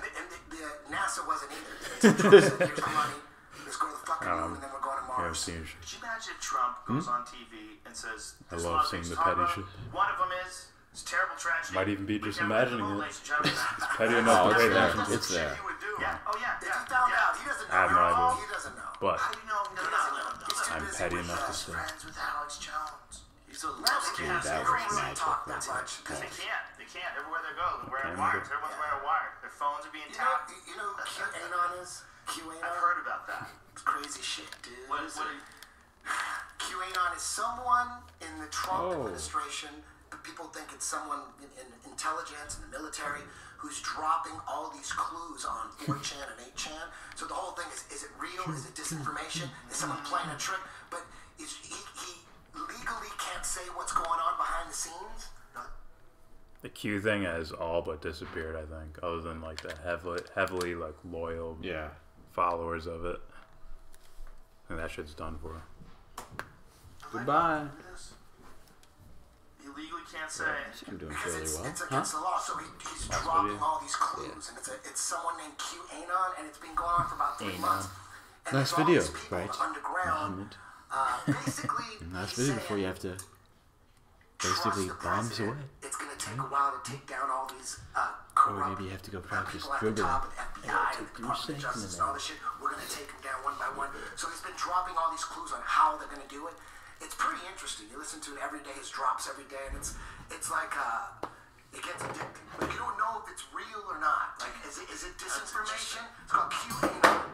NASA wasn't either. Until Trump said, here's the money. Let's go to the fucking moon, and then we're going to Yeah, I've Mars. seen Could you imagine if Trump goes on TV and says, I "There's a love lot of seeing things the to talk petty about. shit. One of them is it's a terrible tragedy. Might even be We just can't win the imagining moon, it. ladies and gentlemen." It's petty Oh, enough to it's pay there. attention to. It's there. He would do. Yeah. Oh yeah. If he found out, he doesn't know. I have no idea. He doesn't know. But How do you know? He doesn't know. He's too I'm busy petty with enough to us. say. Friends with Alex Jones. He's a Dude, that was They magic. talk that That's much. Because they can't. Everywhere they go, they're wearing Can't wires. Everyone's wearing a wire. Their phones are being tapped. You know who QAnon is? QAnon? I've heard about that. It's crazy shit, dude. What is it? QAnon is someone in the Trump Oh. administration. People think it's someone in intelligence and the military who's dropping all these clues on 4chan and 8chan. So the whole thing is it real? Is it disinformation? Is someone playing a trick? But he legally can't say what's going on behind the scenes. the Q thing has all but disappeared. I think, other than like the heavily like loyal Yeah. followers of it. I think that shit's done for. Goodbye. You legally can't say. I'm doing Because fairly well. it's against the law, so he's dropping all these clues, and it's someone named QAnon, and it's been going on for about 3 months. And Nice there's all video, these people right? underground, basically, Nice he's video before you have to basically trust the bombs president. away. It's going to take a while to take down all these Or corrupt maybe you have to go practice people at the dribbling. top of the FBI and the Department of Justice and all this shit. We're going to take them down one by one. So he's been dropping all these clues on how they're going to do it. It's pretty interesting. You listen to it every day. His drops every day, and it's like it gets addicting. Like you don't know if it's real or not. Like is it disinformation? It's called QAnon,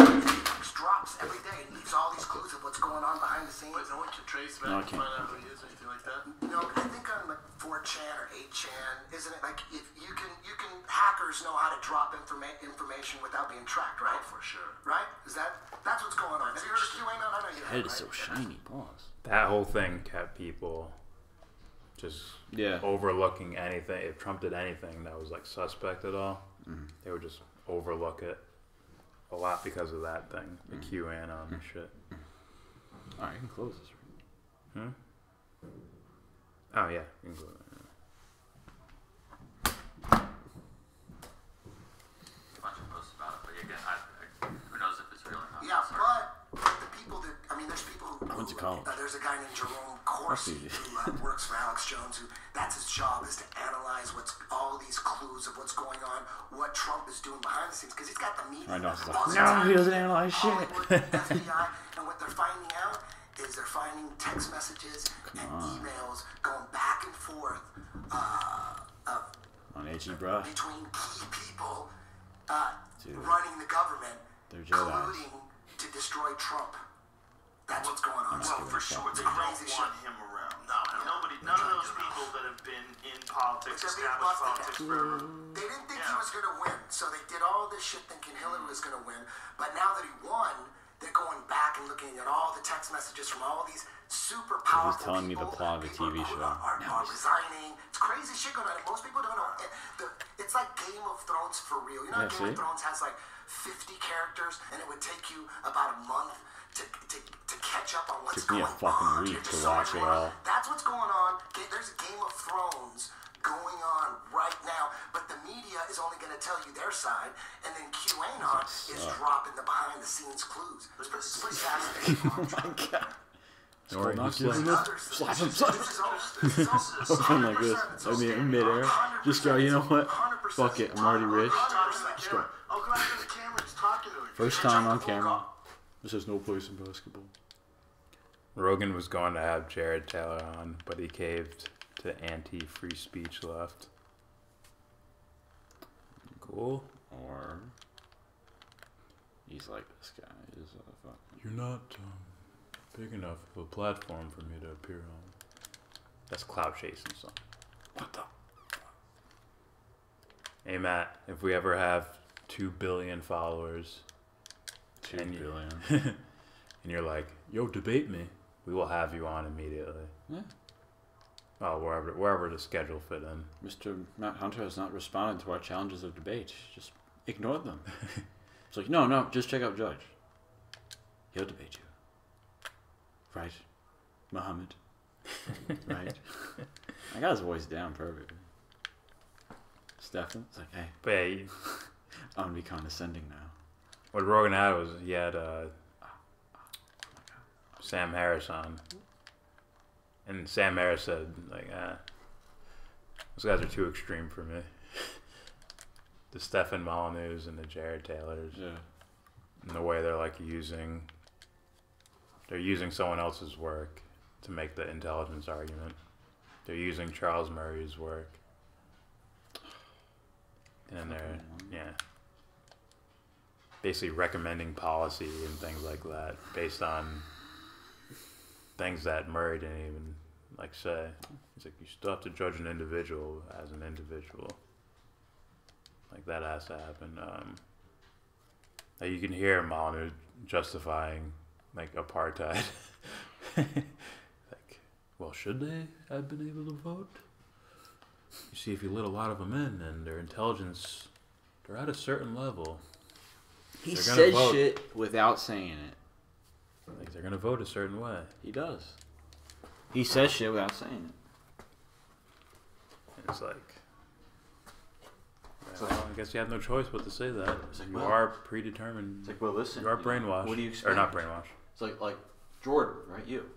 and he drops every day and leaves all these clues of what's going on behind the scenes. But no one can trace No, I back and can't. find out who he is or anything like that. No, I think on like 4chan or 8chan, isn't it like if you can hackers know how to drop information without being tracked, right? For sure. Right? That's what's going on? Have you heard of QAnon? I know you have. Head is right? so shiny. Pause. That whole thing kept people just overlooking anything. If Trump did anything that was like suspect at all, they would just overlook it a lot because of that thing, the QAnon shit. Alright, you can close this. Oh yeah, you can go. Bunch of posts about it, but again, who knows if it's real or not? Yeah, but the people that there's people who. I went to college. There's a guy named Jerome Corsi who works for Alex Jones. That's his job is to analyze all these clues of what's going on, what Trump is doing behind the scenes, because he's got the media. I know. all the No, time. he doesn't analyze shit. Hollywood, FBI, and what they're finding out is they're finding text messages and emails going back and forth On HE, bruh. between key people Dude. running the government, They're Jedi's. colluding to destroy Trump. That's what's going on. I'm So not for giving a sure, fuck. it's They don't crazy shit. want him around. No, none of those people that have been in politics, They're being established busted politics forever. They didn't think he was going to win, so they did all this shit thinking Hillary was going to win. But now that he won, they're going back and looking at all the text messages from all these super powerful telling me the people. plot of a People TV who show. are resigning. It's crazy shit going on. Most people don't know. It's like Game of Thrones for real. You know, Yeah, Game of see? Thrones has like 50 characters, and it would take you about a month to catch up on what's Took me going a fucking on. week There's to so watch much it going all. on. That's what's going on. There's a Game of Thrones going on right now, but the media is only going to tell you their side, and then QAnon is dropping the behind-the-scenes clues. It's pretty fascinating. Oh my god. Don't worry, not he's like, giving it. Slap him, slap him. Something like this. I mean, in midair. Just go, you know what? Fuck it, I'm already rich. Just go. Oh, go after the camera. He's talking to him. First time on camera. This has no place in basketball. Rogan was going to have Jared Taylor on, but he caved to anti-free speech left. Cool. Or he's like, this guy is a fucking. You're not big enough of a platform for me to appear on. That's clout chasing, son. What the? Hey Matt, if we ever have 2 billion followers, 2 and billion. and you're like, yo, debate me, we will have you on immediately. Yeah. Oh, wherever the schedule fit in. Mr. Matt Hunter has not responded to our challenges of debate. Just ignore them. It's like, no, just check out Judge. He'll debate you. Right, Muhammad? Right? I got his voice down perfectly. Stefan? It's like, hey, But yeah, I'm gonna be condescending now. what Rogan had was he had Sam Harris on, and Sam Harris said like, those guys are too extreme for me. The Stefan Molyneux and the Jared Taylors, Yeah. and the way they're like they're using someone else's work to make the intelligence argument. They're using Charles Murray's work, and they're basically recommending policy and things like that based on things that Murray didn't even like say. He's like, you still have to judge an individual as an individual. Like that has to happen. Like you can hear Molyneux justifying like apartheid. Like, well, should they have been able to vote? You see, if you let a lot of them in and their intelligence, they're at a certain level. He They're gonna says vote. shit without saying it. Like they're gonna vote a certain way. He does. He says shit without saying it. It's like, well, I guess you have no choice but to say that. It's like, You well, are predetermined. It's like, well, listen. You are brainwashed. What do you expect? Or not brainwashed. It's like Jordan, right? You.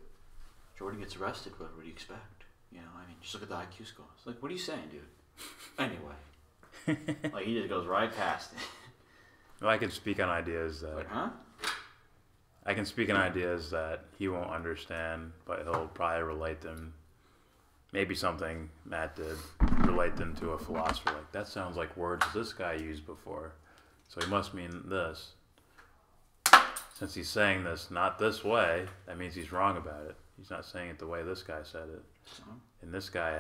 Jordan gets arrested. What do you expect? You know, I mean, just look at the IQ scores. Like, what are you saying, dude? Anyway. Like, he just goes right past it. Well, I can speak on ideas that... Like, huh? I can speak on ideas that he won't understand, but he'll probably relate them. Maybe something Matt did, relate them to a philosopher. Like, that sounds like words this guy used before. So he must mean this. Since he's saying this not this way, that means he's wrong about it. He's not saying it the way this guy said it. So? And this guy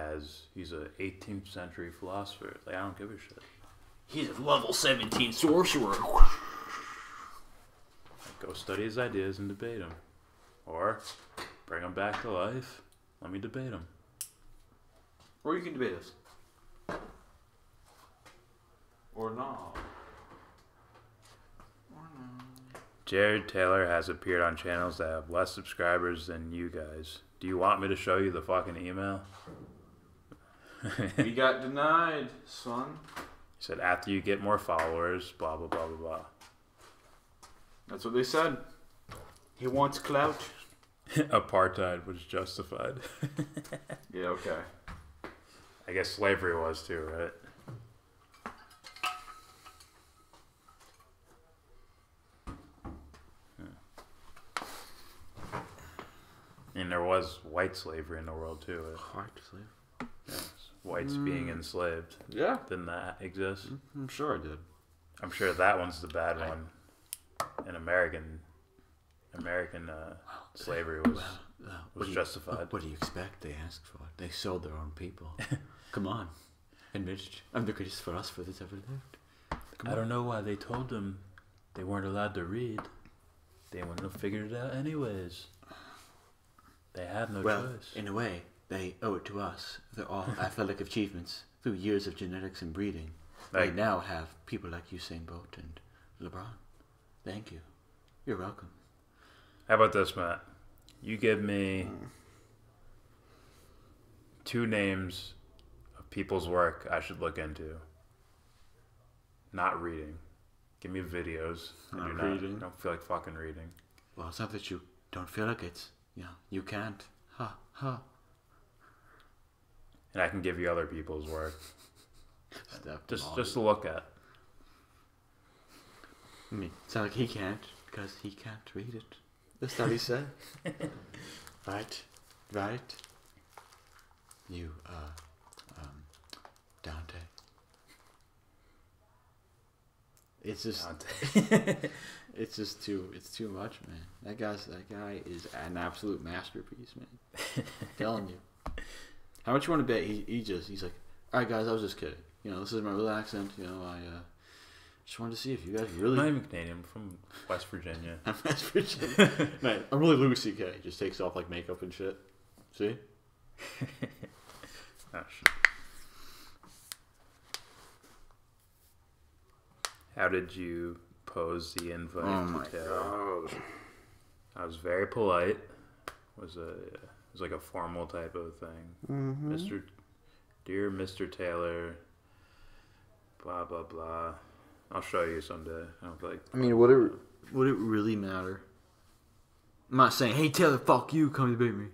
he's a 18th century philosopher. Like, I don't give a shit. He's a level 17 sorcerer. Go study his ideas and debate them. Or bring them back to life. Let me debate them. Or you can debate us. Or not. Jared Taylor has appeared on channels that have less subscribers than you guys. Do you want me to show you the fucking email? We got denied, son. He said, after you get more followers, blah, blah, blah, blah, blah. That's what they said. He wants clout. Apartheid was justified. Yeah, okay. I guess slavery was too, right? And there was white slavery in the world too. White slave? Yes. Whites being enslaved. Yeah. Didn't that exist? I'm sure I did. I'm sure that one's the bad one. And American slavery was justified. What do you expect? They asked for it. They sold their own people. Come on. Admit it. I'm the greatest philosopher that's ever lived. I don't know why they told them they weren't allowed to read. They wouldn't have figured it out anyways. They had no choice. In a way, they owe it to us. They're all athletic achievements through years of genetics and breeding. They now have people like Usain Bolt and LeBron. Thank you. You're welcome. How about this, Matt? You give me 2 names of people's work I should look into. Not reading. Give me videos. I don't feel like fucking reading. Well, it's not that you don't feel like it. Yeah, you can't. Ha, ha. And I can give you other people's work. Just to look at. I mean, it's not like he can't, because he can't read it. That's what he said. Right? You, Dante. It's just, it's too much, man. That guy is an absolute masterpiece, man. I'm telling you. How much you want to bet? He's like, all right, guys, I was just kidding. You know, this is my real accent. You know, I just wanted to see if you guys really. I'm not even Canadian. I'm from West Virginia. I'm West Virginia. Man, I'm really Louis C.K. Just takes off like makeup and shit. See? Oh, shit. How did you pose the invite to Taylor? God. I was very polite. It was like a formal type of thing. Dear Mr. Taylor, blah blah blah. I'll show you someday. I don't feel like. I mean, would it really matter? I'm not saying, hey Taylor, fuck you, come debate me.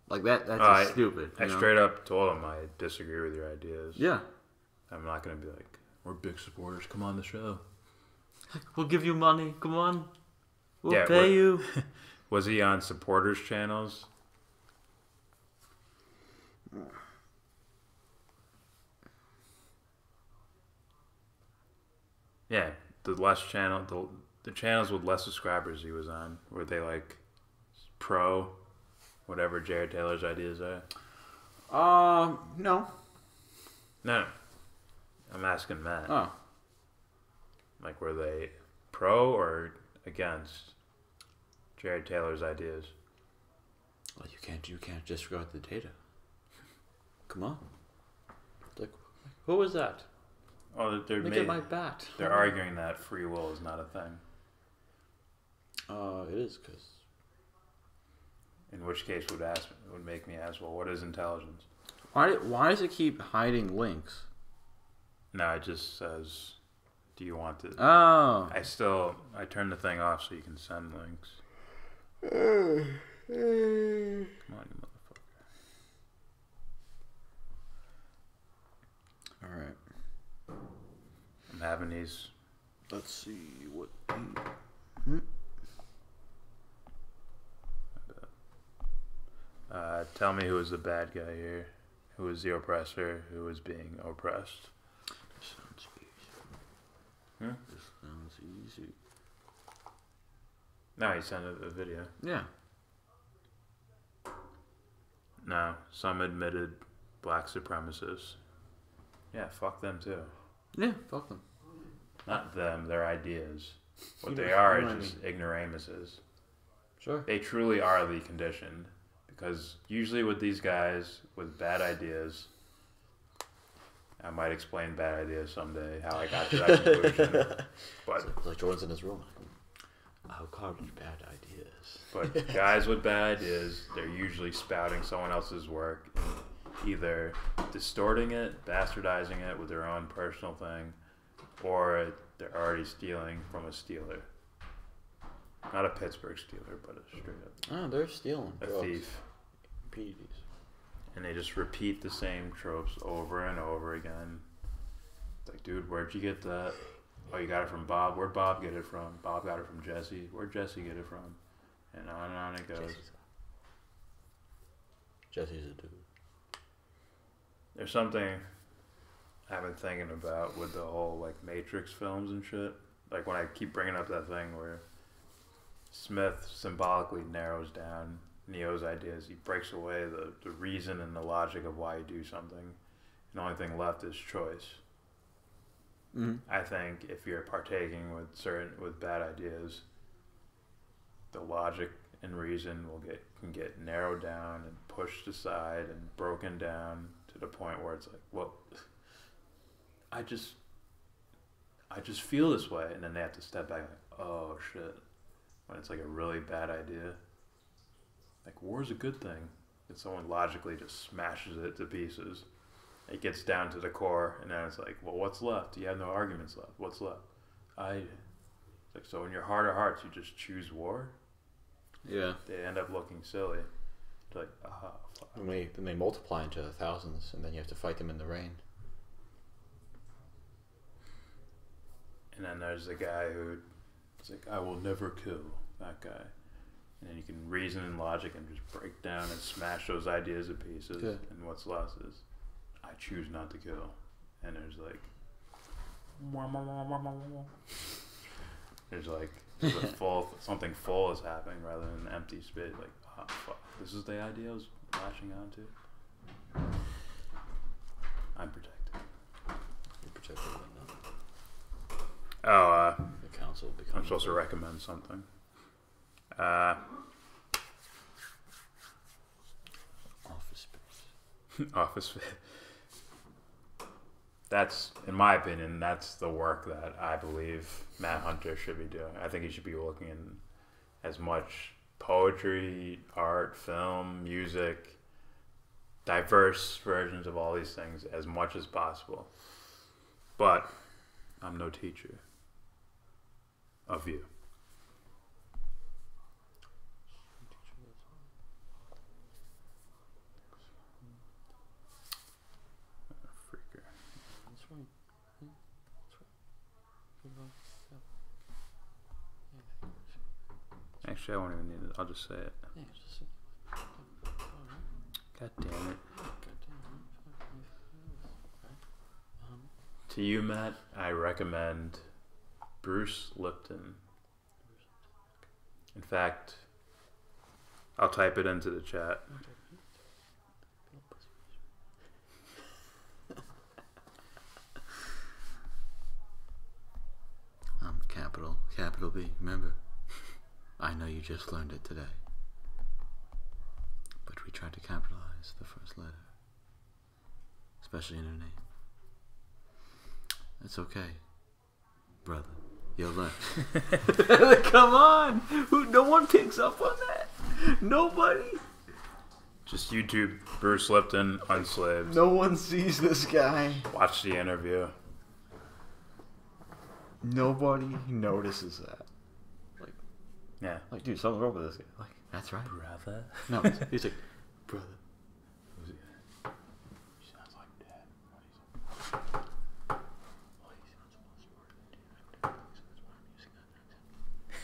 Like that's just stupid. I straight up told him I disagree with your ideas. Yeah. I'm not gonna be like, we're big supporters. Come on the show. We'll give you money. Come on. We'll pay you. Was he on supporters channels? Yeah, the channels with less subscribers he was on, were they like pro whatever Jared Taylor's ideas are? No. No. I'm asking Matt. Oh. Like, were they pro or against Jared Taylor's ideas? Well, you can't disregard the data. Come on. Like, who was that? Oh, Look at my bat. They're arguing that free will is not a thing. It is, because... In which case would make me ask, well, what is intelligence? Why does it keep hiding links? No, it just says, do you want to? Oh. I turned the thing off so you can send links. Come on, you motherfucker. All right. I'm having these. Let's see what. Tell me who was the bad guy here. Who was the oppressor? Who was being oppressed? This sounds easy. Hmm? This sounds easy. No, he sent a video. Yeah. No, some admitted black supremacists. Yeah, fuck them too. Yeah, fuck them. Not them, their ideas. What You they know are what I is just ignoramuses. Sure. They truly are the conditioned. Because usually with these guys with bad ideas, I might explain bad ideas someday, how I got to that conclusion. But It's like Jordan's in his room. I'll call these bad ideas. But guys with bad ideas, they're usually spouting someone else's work, either distorting it, bastardizing it with their own personal thing, or they're already stealing from a stealer. Not a Pittsburgh Steeler, but a straight up Oh, they're stealing. a drugs. thief. PEDs. And they just repeat the same tropes over and over again. It's like, dude, where'd you get that? Oh, you got it from Bob. Where'd Bob get it from? Bob got it from Jesse. Where'd Jesse get it from? And on it goes. Jesse's a dude. There's something I've been thinking about with the whole like Matrix films and shit. Like when I keep bringing up that thing where Smith symbolically narrows down Neo's ideas. He breaks away the reason and the logic of why you do something. And the only thing left is choice. Mm-hmm. I think if you're partaking with bad ideas, the logic and reason can get narrowed down and pushed aside and broken down to the point where it's like, well, I just feel this way, and then they have to step back like, oh shit, when it's like a really bad idea. Like war's a good thing. If someone logically just smashes it to pieces, it gets down to the core, and then it's like, well, what's left? You have no arguments left. What's left? Like, so in your heart of hearts, you just choose war. Yeah. They end up looking silly. They're like, ah, fuck. Then they multiply into thousands, and then you have to fight them in the rain. And then there's the guy who, it's like, I will never kill that guy. And then you can reason and logic and just break down and smash those ideas to pieces. Yeah. And what's left is, I choose not to kill. And there's like, there's a something full is happening rather than an empty space. Like, oh fuck, this is the idea I was latching onto. I'm protected. You're protected by nothing. Oh, The council becomes. I'm supposed to recommend something. Office Space. Office Space. That's, in my opinion, that's the work that I believe Matt Hunter should be doing. I think he should be looking in as much poetry, art, film, music, diverse versions of all these things as much as possible. But I'm no teacher of you. Freaker. That's right. Actually, I won't even need it. I'll just say it. God damn it. To you, Matt, I recommend Bruce Lipton. In fact, I'll type it into the chat. Capital B, remember? I know you just learned it today. But we tried to capitalize the first letter. Especially in her name. It's okay. Brother. You'll learn. Come on! No one picks up on that. Nobody. Just YouTube Bruce Lipton unslaved. No one sees this guy. Watch the interview. Nobody notices that. Yeah. Like, dude, something's wrong with this guy. Like, that's right. Brother. No, he's like, brother. He sounds like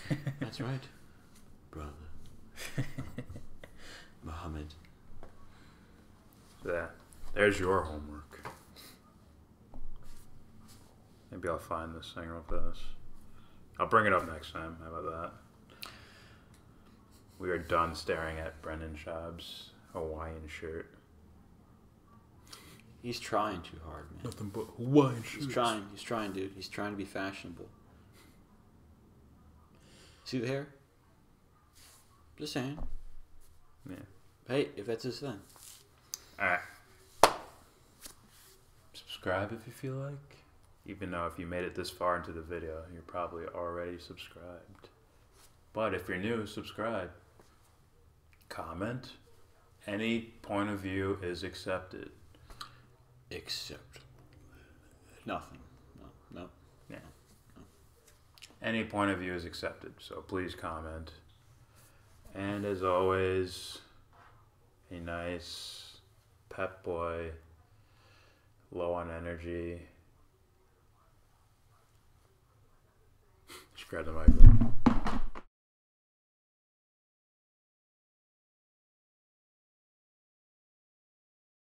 dad. That's right, brother. Muhammad. Yeah. There's your homework. Maybe I'll find this thing real fast. I'll bring it up next time. How about that? We are done staring at Brendan Schaub's Hawaiian shirt. He's trying too hard, man. Nothing but Hawaiian shirts. He's trying, dude. He's trying to be fashionable. See the hair? Just saying. Yeah. Hey, if that's his thing. Alright. Subscribe if you feel like. Even though if you made it this far into the video, you're probably already subscribed. But if you're new, subscribe. Comment. Any point of view is accepted. Except nothing. No. Yeah. Any point of view is accepted, so please comment. And as always, a nice pep boy, low on energy. Just grab the mic.